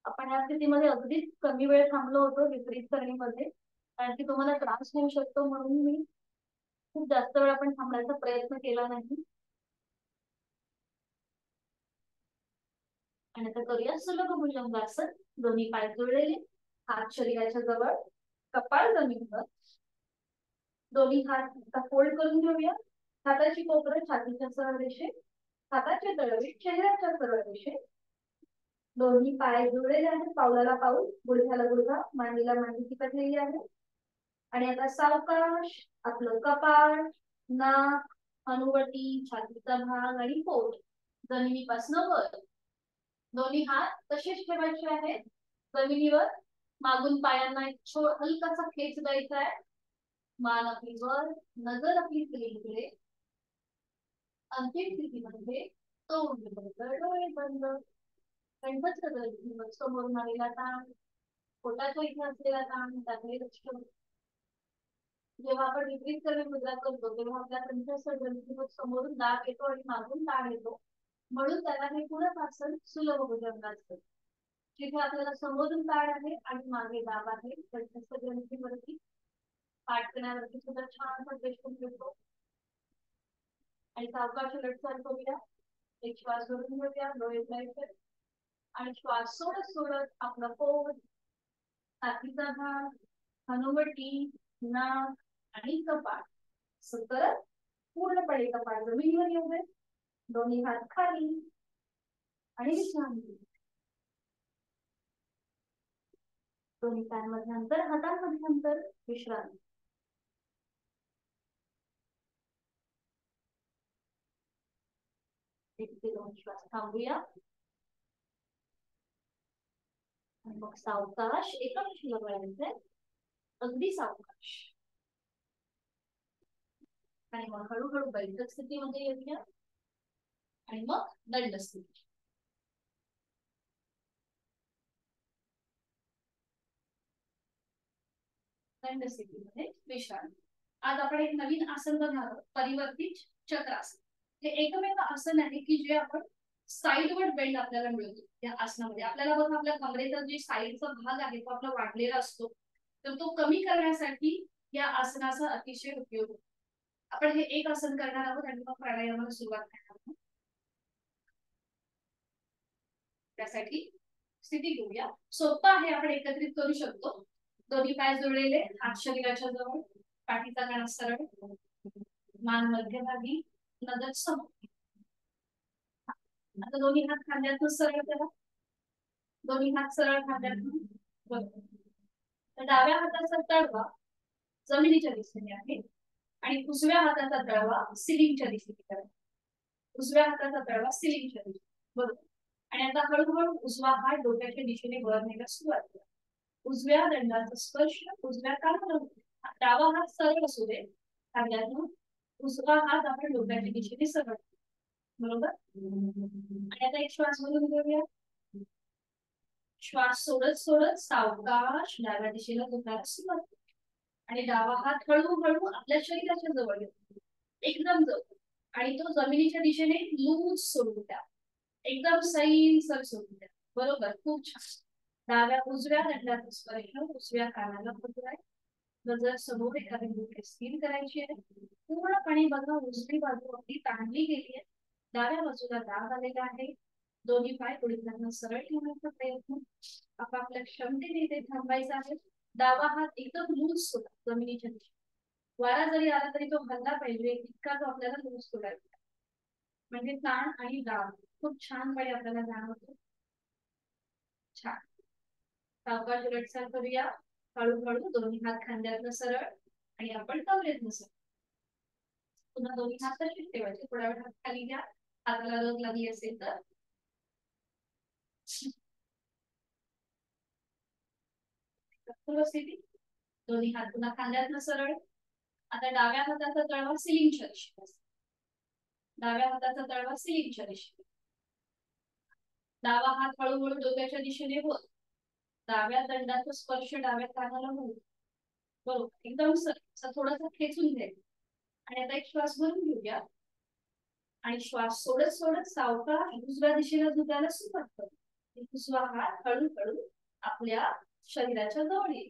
आपण या स्थितीमध्ये अगदीच कमी वेळ थांबलो होतो विपरीत करणीमध्ये, कारण की तुम्हाला त्रास होऊ शकतो, म्हणून मी खूप जास्त वेळ आपण थांबण्याचा प्रयत्न केला नाही. आणि आता करूया सुलभ भुजंगासन. दोन्ही पाय जुळलेले, हात शरीराच्या जवळ, कपाळ जमिनीवर. दोन्ही हात फोल्ड करून घेऊया. हाताची कोपरं छातीच्या सरळ रेषेत, हाताचे तळवे चेहऱ्याच्या सरळ रेषेत. दोन्ही पाय जुळलेले आहेत, पावलाला पाऊल, गुडघ्याला गुडघा, मांडीला मांडी चिकटलेली आहे. आणि आता सावकाश आपलं कपाळ, नाक, हनुवटी, छातीचा भाग आणि पोट जमिनीपासून वर. दोन्ही हात तसेच ठेवायचे आहेत जमिनीवर. मागून पायांना एक हलकासा खेच द्यायचा आहे. मान आपली वर, नजर आपली स्त्रीकडे. अंतिम स्थितीमध्ये तोंड बंद, डोळे बंद, कंठस्थ ग्रंथीवर समोरून आलेला ताण, पोटाच्या इथे असलेला ताण त्याकडे लक्ष. जेव्हा आपण विपरीत करणे मुद्रा करतो तेव्हा आपल्या कंठस्थ ग्रंथीवर समोरून दाब येतो आणि मागून ताण येतो, म्हणून त्याला हे पूरक आसन सुलभ भुजंगासन. जिथे आपल्याला समोरून ताण आहे आणि मागे दाब आहे, कंठस्थ ग्रंथीवरती, पाठकण्यावरती सुद्धा छान प्रदेश मिळतो. आणि सावकाश उलटचाल करूया. एक श्वास सोडून घेऊया, डोळे जायचे आणि श्वास सोडत सोडत आपला पोट, छातीचा भाग, हनुवटी, नाक आणि कपाळ असं करत पूर्णपणे कपाळ जमिनीवर येऊ दे. दोन्ही हात खाली आणि विश्रांती. दोन्ही पायांमध्ये अंतर, हातांमध्ये अंतर, विश्रांती. एक ते दोन श्वास थांबूया. आणि मग सावकाश एका दिशेला वळायचंय, अगदी सावकाश. आणि मग हळूहळू बैठक स्थितीमध्ये येऊया आणि मग दंड स्थिती. दंड स्थितीमध्ये विश्रांती. आज आपण एक नवीन आसन बघणार आहोत, परिवर्तित चक्रासन. हे एकमेव आसन आहे की जे आपण साईडवर बेंड आपल्याला मिळतो. या आसनामध्ये आपल्याला बघा, आपल्या कमरेचा जे साईडचा भाग आहे तो आपला वाढलेला असतो, तर तो कमी करण्यासाठी या आसनाचा अतिशय उपयोग होतो. आपण हे एक आसन करणार आहोत आणि मग प्राणायामाला सुरुवात करणार आहोत. त्यासाठी स्थिती घेऊया. सोपं आहे, आपण एकत्रित करू शकतो. दोन्ही पाय जुळलेले, हात शरीराच्या जवळ, पाठीचा कणा सरळ, मान मध्यभागी, नजर समोर. आता दोन्ही हात खांद्यातून सरळ करा. दोन्ही हात सरळ खांद्यातून. बरोबर. तर डाव्या हाताचा तळवा जमिनीच्या दिशेने आहे आणि उजव्या हाताचा तळवा सिलिंगच्या दिशेने करा. उजव्या हाताचा तळवा सिलिंगच्या दिशेने. बरोबर. आणि आता हळूहळू उजवा हात डोक्याच्या दिशेने वर नेण्यास सुरुवात करा. उजव्या दंडाचा स्पर्श उजव्या कानाला होतो. डावा हात सरळ असू दे खांद्यातून. उजवा हात आपण डोक्याच्या दिशेने सरळ. बरोबर. आणि आता एक श्वास भरून घेऊया. श्वास सोडत सोडत सावकाश डाव्या दिशेला झुकायला सुरुवात करा. आणि डावा हात हळूहळू आपल्या शरीराच्या जवळ येतो. एकदम जवळ. आणि तो जमिनीच्या दिशेने लूज सोडून द्या. एकदम सैलसर सोडून द्या. बरोबर. खूप छान. डाव्या उजव्या दंडाचा स्पर्श उजव्या कानाला होतो आहे. नजर समोर एका बिंदूकडे स्थिर करायची आहे. पूर्णपणे बघा उजवी बाजू अगदी ताणली गेली आहे. डाव्या बाजूला दाब आलेला आहे. दोन्ही पाय गुडघ्यांना सरळ ठेवण्याचा प्रयत्न. आपापल्या क्षमतेने ते थांबायचं आहे. डावा हात एकदम लूज सोडा जमिनीच्या दिशेने. वारा जरी आला तरी तो हल्ला पाहिजे इतका तो आपल्याला लूज सोडायचा. म्हणजे ताण आणि दाब खूप छानपणे आपल्याला जाणवतो. छान. सावकाश उलटचाल करूया. हळूहळू दोन्ही हात खांद्यातनं सरळ आणि आपण कमरेतनं सरळ. पुन्हा दोन्ही हात तसेच ठेवायचे. थोडा वेळ हात खाली घ्या. हाताला लग लागली असेल तर स्थिती. दोन्ही हात पुन्हा खांद्यातनं सरळ. आता डाव्या हाताचा तळवा सिलिंगच्या दिशेने. डाव्या हाताचा तळवा सिलिंगच्या दिशेने. डावा हात हळूहळू डोक्याच्या दिशेने होत. डाव्या दंडाचा स्पर्श डाव्या कानाला होत. बरोबर. एकदम थोडासा खेचून घ्यायचा. आणि आता एक श्वास भरून घेऊया. आणि श्वास सोडत सोडत सावकाश उजव्या दिशेला झुकायला सुरुवात करू. उजवा हात हळूहळू आपल्या शरीराच्या जवळ येईल.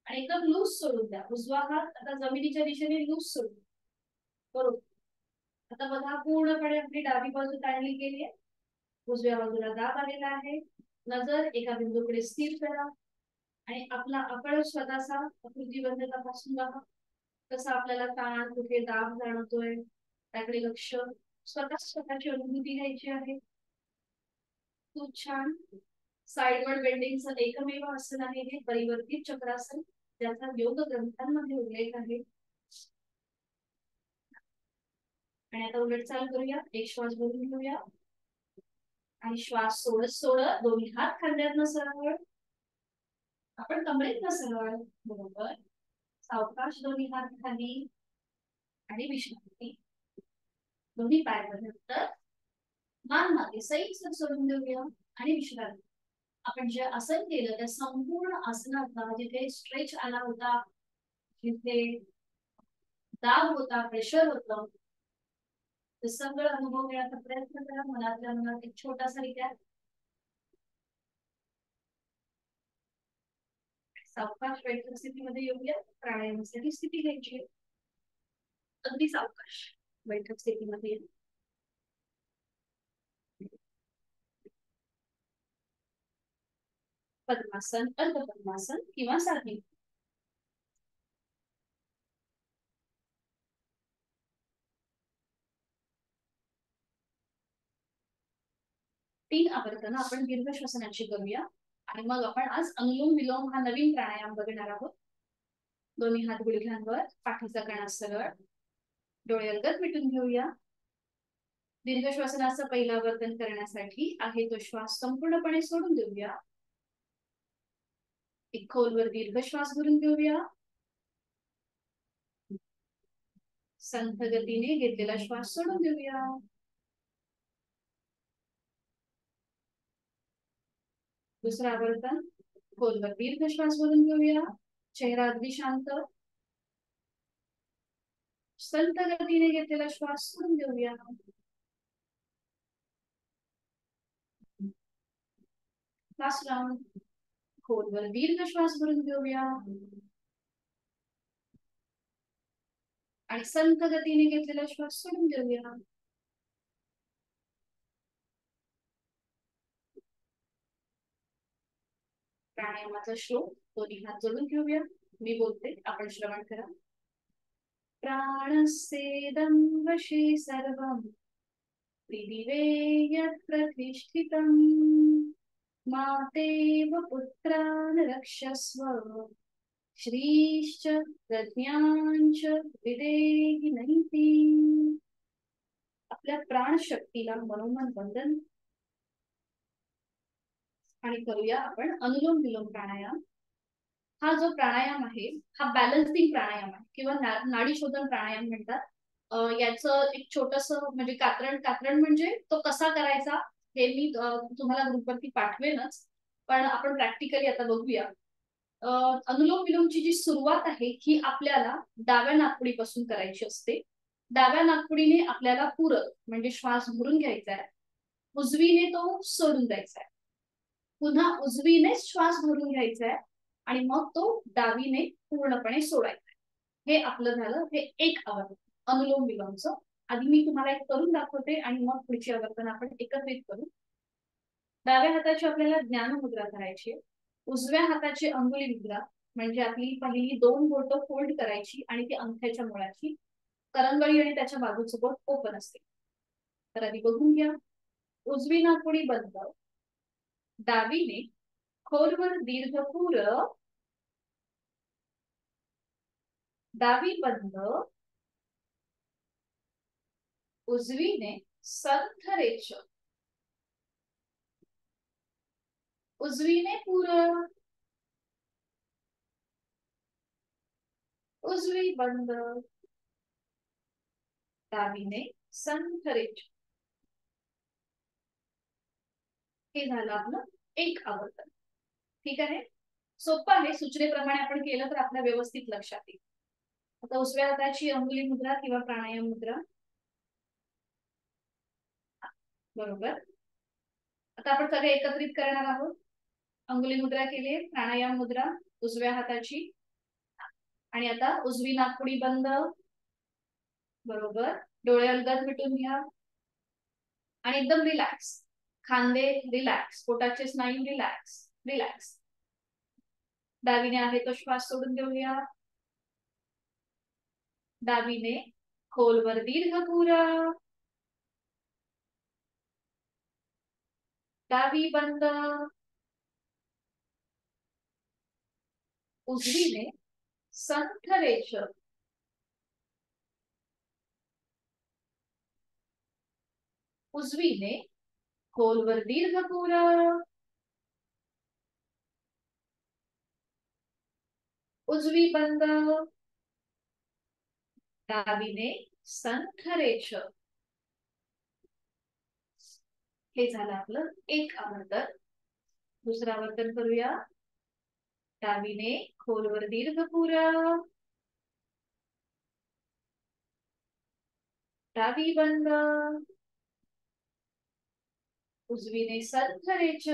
आणि एकदम लूज सोडून द्या. उजवा हात आता जमिनीच्या दिशेने लूज सोडून. बरोबर. आता बघा पूर्णपणे आपली डावी बाजू ताणली गेली आहे. उजव्या बाजूला दाब आलेला आहे. नजर एका बिंदूकडे स्थिर करा. आणि आपण स्वतःचा आकृतीबंध तपासून बघा. कसा आपल्याला ताण कुठे दाब जाणवतोय त्याकडे लक्ष. स्वतःची अनुभूती घ्यायची आहे. खूप छान. साइडवर्ड बेंडिंगचं एकमेव आसन आहे हे परिवर्तित चक्रासन, ज्याचा योग ग्रंथांमध्ये उल्लेख आहे. आणि आता उलटचाल करूया. एक श्वास भरून घेऊया. आणि श्वास सोडत सोडत दोन्ही हात खांद्यातनं सरळ. आपण कमरेतनं सरळ. बरोबर. सावकाश दोन्ही हात खाली आणि विश्रांती. दोन्ही पाय नंतर मान मागे सैल सोडून देऊया आणि विश्रांती. आपण जे आसन केलं त्या संपूर्ण आसनाचा जिथे स्ट्रेच आला होता, जिथे दाब होता, प्रेशर होतं, ते सगळं अनुभव घेण्याचा प्रयत्न करा. मनातल्या मनात एक छोटासा विचार. सावकाश बैठक स्थितीमध्ये येऊया. प्राणायामासाठी स्थिती घ्यायची. अगदी सावकाश बैठक स्थितीमध्ये. पद्मासन, अर्ध पद्मासन किंवा साधी. तीन आवर्तन आपण दीर्घ श्वसनाची करूया. आणि मग आपण आज अनुलोम विलोम हा नवीन प्राणायाम बघणार आहोत. दोन्ही हात गुडघ्यांवर, पाठीचा कणा सरळ, डोळे अलगद मिटून घेऊया. दीर्घ श्वसनाचं पहिलं आवर्तन करण्यासाठी आहे तो श्वास संपूर्णपणे सोडून देऊया. एक खोलवर दीर्घ श्वास भरून घेऊया. संथ गतीने घेतलेला श्वास सोडून देऊया. दुसरा आवर्तन. खोलवर दीर्घ श्वास भरून घेऊया. चेहरा अगदी शांत. संथ गतीने घेतलेला श्वास सोडून देऊया. Last round. खोलवर दीर्घ श्वास भरून घेऊया. आणि संथ गतीने घेतलेला श्वास सोडून देऊया. प्राणायामाचा श्लोक दोन्ही हात जोडून घेऊया. मी बोलते, आपण श्रवण करा. प्राणस्येदं वशी सर्वं त्रिदिवे यत् प्रतिष्ठितम् मातेव पुत्रान् रक्षस्व श्रीश्च प्रज्ञांच विदेहि नैति. आपल्या प्राणशक्तीला मनोमन वंदन. आणि करूया आपण अनुलोम विलोम प्राणायाम. हा जो प्राणायाम आहे हा बॅलन्सिंग प्राणायाम आहे किंवा नाडी शोधन प्राणायाम म्हणतात. याचं एक छोटस म्हणजे कात्रण कात्रण म्हणजे तो कसा करायचा हे मी तुम्हाला ग्रुपवरती पाठवेनच, पण आपण प्रॅक्टिकली आता बघूया. अनुलोम विलोमची जी सुरुवात आहे ही आपल्याला डाव्या नाकपुडीपासून करायची असते. डाव्या नाकपुडीने आपल्याला पूरक म्हणजे श्वास भरून घ्यायचा आहे, उजवीने तो सोडून द्यायचा आहे, पुन्हा उजवीने श्वास भरून घ्यायचा आहे आणि मग तो डावीने पूर्णपणे सोडायचा आहे. हे आपलं झालं हे एक आवर्तन अनुलोम विलोमचं. आधी मी तुम्हाला एक करून दाखवते आणि मग पुढची आवर्तन आपण एकत्रित करू. डाव्या हाताची आपल्याला ज्ञान मुद्रा करायची, उजव्या हाताची अंगुली मुद्रा म्हणजे आपली पहिली दोन बोटं फोल्ड करायची आणि ती अंगठ्याच्या मुळाची, करंगळी आणि त्याच्या बाजूचं बोट ओपन असते. तर आधी बघून घ्या. उजवी नाकपुडी बंद, डावीने खोलवर दीर्घ पूर, डावी बंद, उजवीने संथ रेष, उजवीने पूर, उजवी बंद, डावीने संथ रेष. हे झालं आपलं एक आवर्तन. ठीक आहे, सोपं आहे. सूचनेप्रमाणे आपण केलं तर आपल्या व्यवस्थित लक्षात येईल. आता उजव्या हाताची अंगुली मुद्रा किंवा प्राणायाम मुद्रा. बरोबर. आता आपण सगळे एकत्रित करणार आहोत. अंगुली मुद्रा केली, प्राणायाम मुद्रा उजव्या हाताची, आणि आता उजवी नाकपुडी बंद. बरोबर. डोळे अलगद मिटून घ्या आणि एकदम रिलॅक्स. खांदे रिलॅक्स, पोटाचे स्नायू रिलॅक्स रिलॅक्स. डावीने आहे तो श्वास सोडून देऊया. डावीने खोलवर दीर्घ पूरा, डावी बंद, उजवीने संथ रेष, उजवीने खोलवर दीर्घ पूरा, उजवी बंद, डावीने संथ रेष. हे झालं आपलं एक आवर्तन. दुसरं आवर्तन करूया. डावीने खोलवर दीर्घ पूरा, डावी बंद, उजवीने संथ रेष,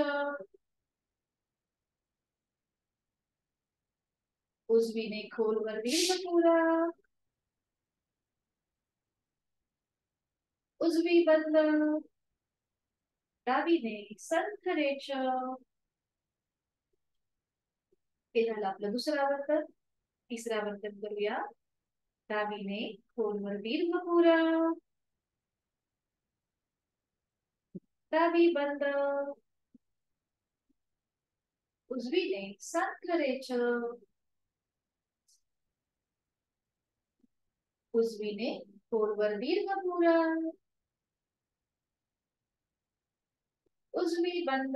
उजवीने खोलवर दीर्घ पूरा, उजवी बंद, डावीने संथ रेष. हे झालं आपलं दुसरं आवर्तन. तिसरं आवर्तन करूया. डावीने खोलवर दीर्घ पूरा, डावी बंद, उजवीने संथ रेष, उजवीने खोलवर दीर्घ पूरा, उजवी बंद,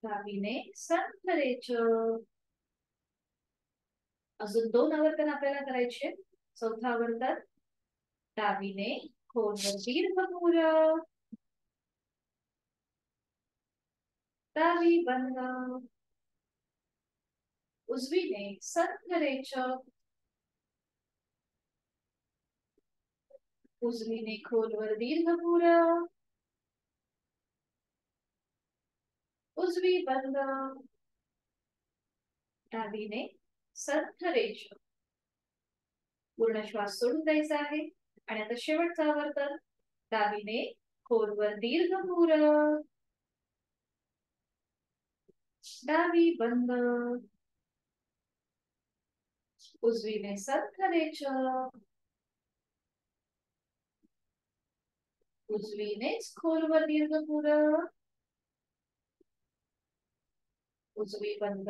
डावीने संथ रेष. अजून दोन आवर्तन आपल्याला करायचे. चौथं आवर्तन. डावीने खोलवर दीर्घ पूरा, डावी बंद, उजवीने संथ रेष, उजवीने खोलवर दीर्घ पूरा, उजवी बंद, डावीने संथ रेष. पूर्ण श्वास सोडून द्यायचा आहे. आणि आता शेवटचं आवर्तन. डावीने खोलवर दीर्घ पूर, डावी बंद, उजवीने संथ रेष, उजवीनेच खोलवर दीर्घ पूर, उजवी बंद,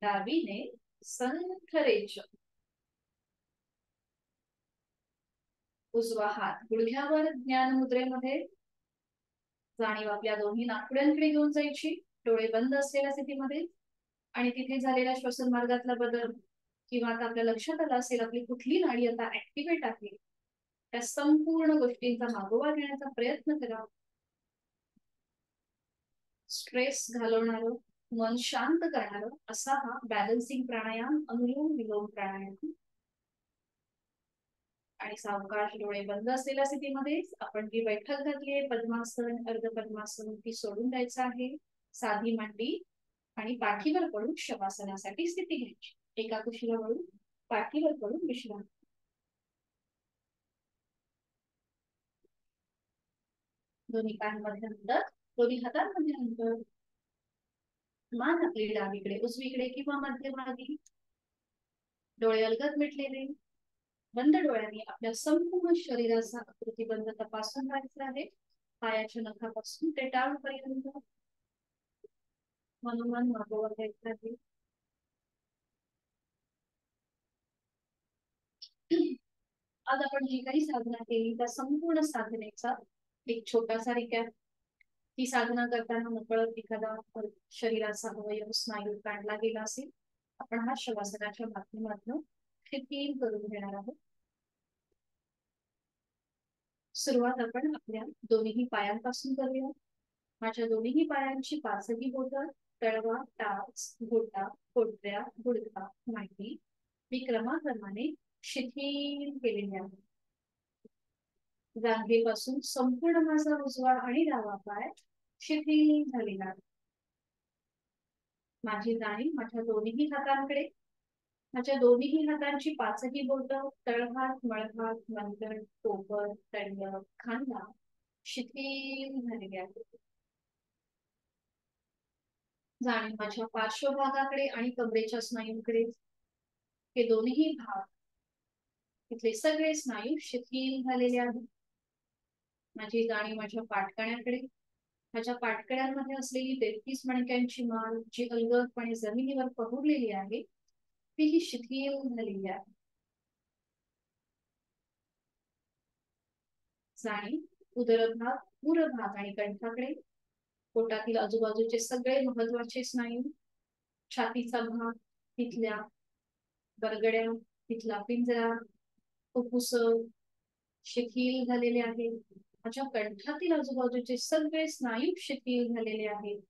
डावीने संथरेच. उजवा हात गुडघ्यावर ज्ञान मुद्रेमध्ये. जाणीव आपल्या दोन्ही नाकपुड्यांकडे घेऊन जायची, डोळे बंद असलेल्या स्थितीमध्ये. आणि तिथे झालेल्या श्वसन मार्गातला बदल किंवा आता आपल्या लक्षात आलं असेल आपली कुठली नाडी आता ऍक्टिव्हेट आहे, त्या संपूर्ण गोष्टींचा मागोवा घेण्याचा प्रयत्न करा. स्ट्रेस घालवणार, मन शांत करणार असा हा बॅलन्सिंग प्राणायाम, अनुलोम विलोम प्राणायाम. आणि सावकाश डोळे बंद असलेल्या स्थितीमध्ये आपण जी बैठक घातली आहे, पद्मासन अर्ध पद्मासन, ती सोडून द्यायचं आहे. साधी मांडी आणि पाठीवर पडून शवासनासाठी स्थिती घ्यायची. एका कुशीला वळून पाठीवर पडून विश्रांती. दोन्ही पायांमध्ये अंतर, दोन्ही हातांमध्ये अंतर. मान आपली डावीकडे उजवीकडे किंवा मध्यभागी. डोळे अलगद मिटलेले, बंद डोळ्यांनी आपल्या संपूर्ण शरीराचा आकृतीबंध तपासून राहायचा आहे. पायाच्या नखापासून ते टाळपर्यंत मनोमन मागोवा घ्यायचा आहे. आज आपण जी काही साधना केली त्या संपूर्ण साधनेचा एक छोटासा रिकॅप. ही साधना करताना नकळत एखादा शरीराचा अवयव स्नायू काढला गेला असेल, आपण हा शवासनाच्या माध्यमातून शिथिल करून घेणार आहोत. सुरुवात आपण आपल्या दोन्ही पायांपासून करूया. माझ्या दोन्ही पायांची पाचही बोटं, तळवा, टाच, घोटा, पोटऱ्या, गुडघा, मांडी मी क्रमाक्रमाने शिथिल केलेले आहे. जांघेपासून संपूर्ण माझा उजवा आणि डावा पाय शिथिल झालेला आहे. माझी जाणीव माझ्या दोन्ही हातांकडे. माझ्या दोन्ही हातांची पाचही बोटं, तळहात, मळहात, मनगट, कोपर, तळव, खांदा शिथिल झालेले आहेत. जाणीव माझ्या पार्श्वभागाकडे आणि कमरेच्या स्नायूंकडे. हे दोन्ही भाग, तिथले सगळे स्नायू शिथिल झालेले आहेत. माझी जाणीव माझ्या पाठकण्याकडे. माझ्या पाठकड्यांमध्ये असलेली 33 मणक्यांची माळ जी अलगदपणे जमिनीवर पहुडलेली आहे, तीही शिथिल झालेली आहे. जाणीव उदरभाग, उरभाग आणि कंठाकडे. पोटातील आजूबाजूचे सगळे महत्वाचे स्नायू, छातीचा भाग, तिथल्या बरगड्या, तिथला पिंजरा, फुफ्फुस शिथिल झालेले आहेत. माझ्या कंठातील आजूबाजूचे सगळे स्नायू शिथिल झालेले आहेत.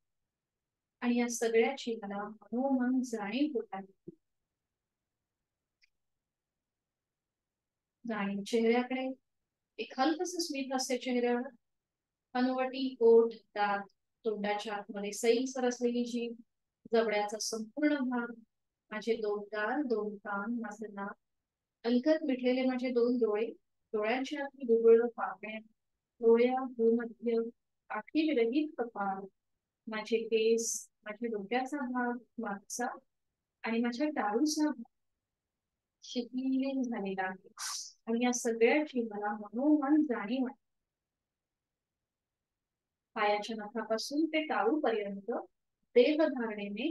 आणि या सगळ्याची मला मनोमन जाणीव होत आहे. जाणीव चेहऱ्याकडे. एक हलकसं स्मित हास्य चेहऱ्यावर. हनुवटी, ओठ, दात, तोंडाच्या आतमध्ये सैलसर असलेली जीभ, जबड्याचा संपूर्ण भाग, माझे 2 गाल, 2 कान, माझे नाक, अलगद मिटलेले माझे 2 डोळे, डोळ्यांच्या आतली गुळगुळ पापण्या, डोळ्या, भूमध्य, आखी विरहित कपाळ, माझे केस, माझ्या डोक्याचा भाग मागचा आणि माझ्या टाळूचा भाग शिथिल झालेला आहे. आणि या सगळ्याची मला मनोमन जाणीव आहे. पायाच्या नखापासून ते टाळूपर्यंत देहधारणेने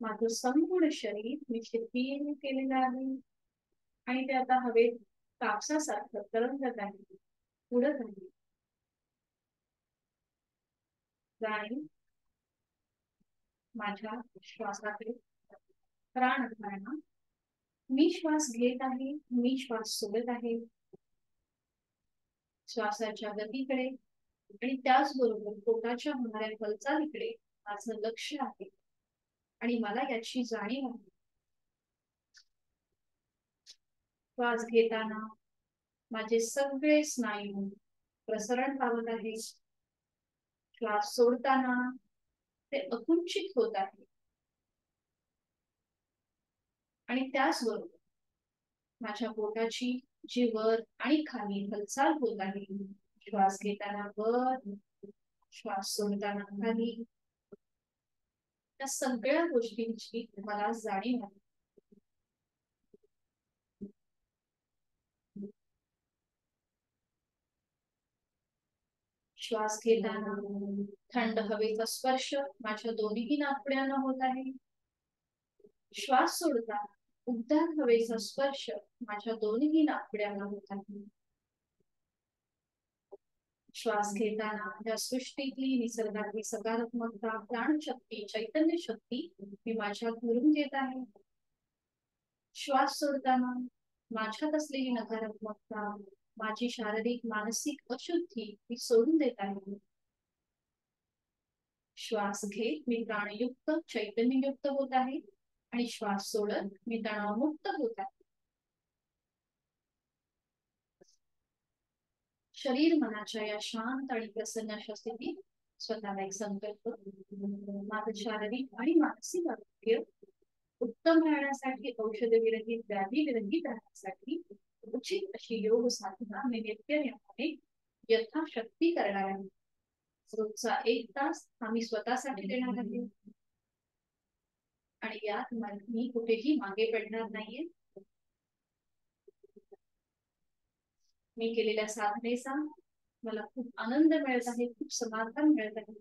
माझं संपूर्ण शरीर मी शिथिल केलेलं आहे. आणि ते आता हवेत कापसासारखं तरंगत आहे, उडत आहे. जाणीव माझ्या श्वासाकडे. प्राणधारणा. मी श्वास घेत आहे, मी श्वास सोडत आहे. श्वासाच्या गतीकडे आणि त्याचबरोबर पोटाच्या होणाऱ्या हालचालीकडे माझं लक्ष आहे आणि मला याची जाणीव आहे. श्वास घेताना माझे सगळे स्नायू प्रसरण पावत आहे. श्वास सोडताना ते अकुंचित होत आहे. आणि त्याचबरोबर माझ्या पोटाची जी वर आणि खाली हालचाल होत आहे, श्वास घेताना वर, श्वास सोडताना खाली, त्या सगळ्या गोष्टींची मला जाणीव आहे. श्वास घेताना थंड हवेचा स्पर्श माझ्या दोन्ही नाकपुड्यांना होत आहे. श्वास सोडताना उबदार हवेचा स्पर्श माझ्या दोन्ही नाकपुड्यांना होत आहे. श्वास घेताना या सृष्टीतली निसर्गातली सकारात्मकता, प्राणशक्ती, चैतन्य शक्ती मी माझ्यात भरून घेत आहे. श्वास सोडताना माझ्यात असलेली नकारात्मकता, माझी शारीरिक मानसिक अशुद्धी मी सोडून देत आहे. श्वास घेत मी प्राणयुक्त चैतन्ययुक्त होत आहे आणि श्वास सोडत मी तणावमुक्त होत आहे. शरीर मनाच्या या शांत आणि प्रसन्न अशा स्थितीत स्वतःला एक संकल्प, माझं शारीरिक आणि मानसिक आरोग्य उत्तम राहण्यासाठी, औषध विरहित व्याधी विरहित राहण्यासाठी उचित अशी योग साधना मी नित्यनेमाने यथाशक्ती करणार आहे. रोजचा 1 तास आम्ही स्वतःसाठी देणार आहे आणि यात मी कुठेही मागे पडणार नाहीये. मी केलेल्या साधनेचा मला खूप आनंद मिळत आहे, खूप समाधान मिळत आहे.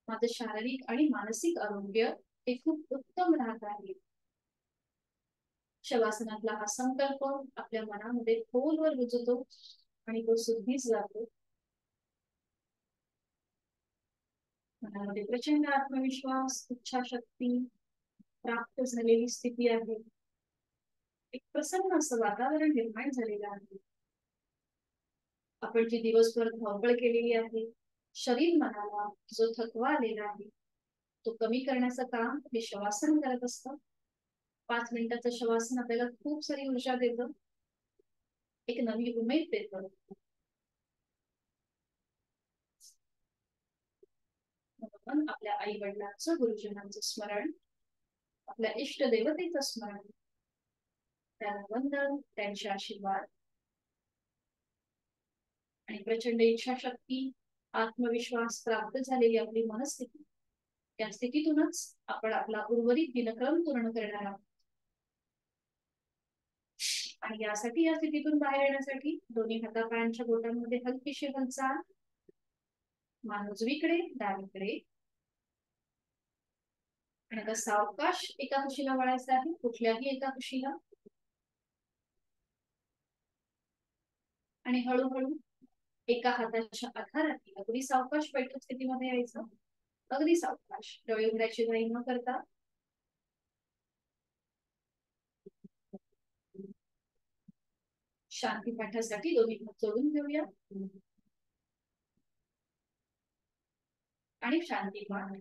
माझं शारीरिक आणि मानसिक आरोग्य हे खूप उत्तम राहत आहे. शवासनातला हा संकल्प आपल्या मनामध्ये खोलवर रुजतो आणि तो सिद्धीस जातो. मनामध्ये प्रचंड आत्मविश्वास, इच्छाशक्ती प्राप्त झालेली स्थिती आहे. एक प्रसन्न असं वातावरण निर्माण झालेलं आहे. आपण जी दिवसभर धावपळ केलेली आहे, शरीर मनाला जो थकवा आलेला आहे तो कमी करण्याचं काम हे शवासन करत असतं. 5 मिनिटाचं शवासन आपल्याला खूप सारी ऊर्जा देतं, एक नवी उमेद देतं. म्हणून आपल्या आई वडिलांचं, गुरुजनांचं स्मरण, आपल्या इष्ट देवतेचं स्मरण, त्यांना वंदन, त्यांचे आशीर्वाद आणि प्रचंड इच्छाशक्ती, आत्मविश्वास प्राप्त झालेली आपली मनस्थिती, त्या स्थितीतूनच आपण आपला उर्वरित दिनक्रम पूर्ण करणार आहोत. आणि यासाठी या स्थितीतून बाहेर येण्यासाठी दोन्ही हातापायांच्या बोटांमध्ये हलकीशी हालचाल, मान उजवीकडे डावीकडे, आणि आता सावकाश एका कुशीला वळायचं आहे, कुठल्याही एका कुशीला, आणि हळूहळू एका हाताच्या आधाराने अगदी सावकाश बैठक स्थितीमध्ये यायचं. अगदी सावकाश, डोळे उघडायची घाई न करता. शांती पाठासाठी दोन्ही हात जोडून घेऊया आणि शांती पाठ.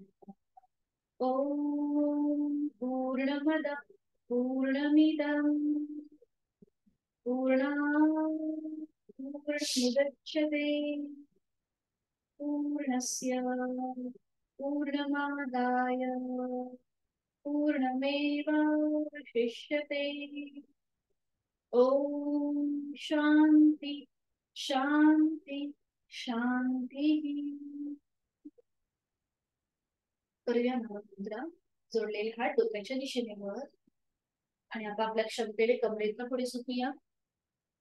ओम पूर्णमद पूर्णमिदं पूर्णात् पूर्णमुदच्यते पूर्णस्य पूर्णमादाय पूर्णमेवावशिष्यते. ओम शांती शांती शांती. करूया मुद्रा. जोडलेले हात डोक्याच्या दिशेने वर आणि आता आपल्या क्षमतेने कमरेतनं पुढे सुटूया.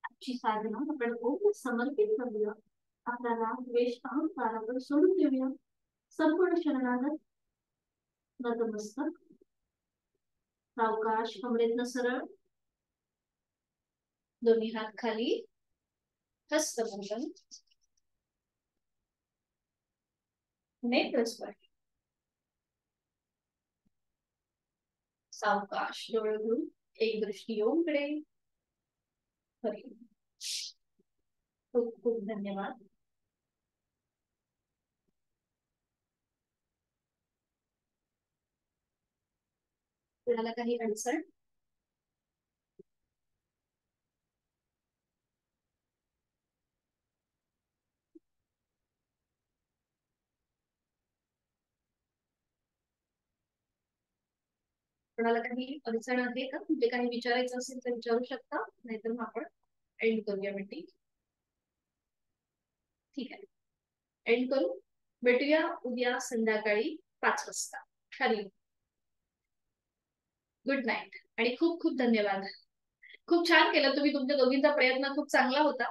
आजची साधना आपण ओम समर्पित करूया. आपल्याला वेश अहंकारावर सोडून देऊया. संपूर्ण शरीरात नतमस्तक, सावकाश, कमरेतनं सरळ, दोन्ही हात खाली, हस्तबंधन, नेत्र स्पर्श, सावकाश डोळे उघडून एक दृष्टी ओमकडे. खूप खूप धन्यवाद. तुम्हाला काही अडचण? कोणाला काही अडचण आहे का? म्हणजे काही विचारायचं असेल तर विचारू शकता, नाहीतर मग आपण एंड करूया मीटिंग. ठीक आहे, एंड करू. भेटूया उद्या संध्याकाळी 5 वाजता. हरी गुड नाईट आणि खूप खूप धन्यवाद. खूप छान केलं तुम्ही. तुमच्या दोघींचा प्रयत्न खूप चांगला होता.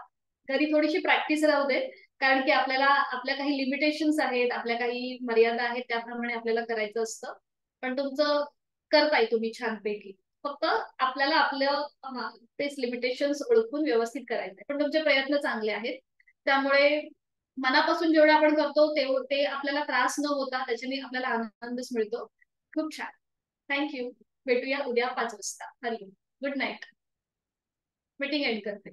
घरी थोडीशी प्रॅक्टिस राहू दे, कारण की आपल्याला आपल्या काही लिमिटेशन्स आहेत, आपल्या काही मर्यादा आहेत, त्याप्रमाणे आपल्याला करायचं असतं. पण तुमचं करताय तुम्ही छानपैकी. फक्त आपल्याला आपलं तेच लिमिटेशन्स ओळखून व्यवस्थित करायचं. पण तुमचे प्रयत्न चांगले आहेत, त्यामुळे मनापासून जेवढं आपण करतो ते आपल्याला त्रास न होता त्याच्याने आपल्याला आनंदच मिळतो. खूप छान. थँक्यू. भेटूया उद्या 5 वाजता. Hari good night. Meeting end करते.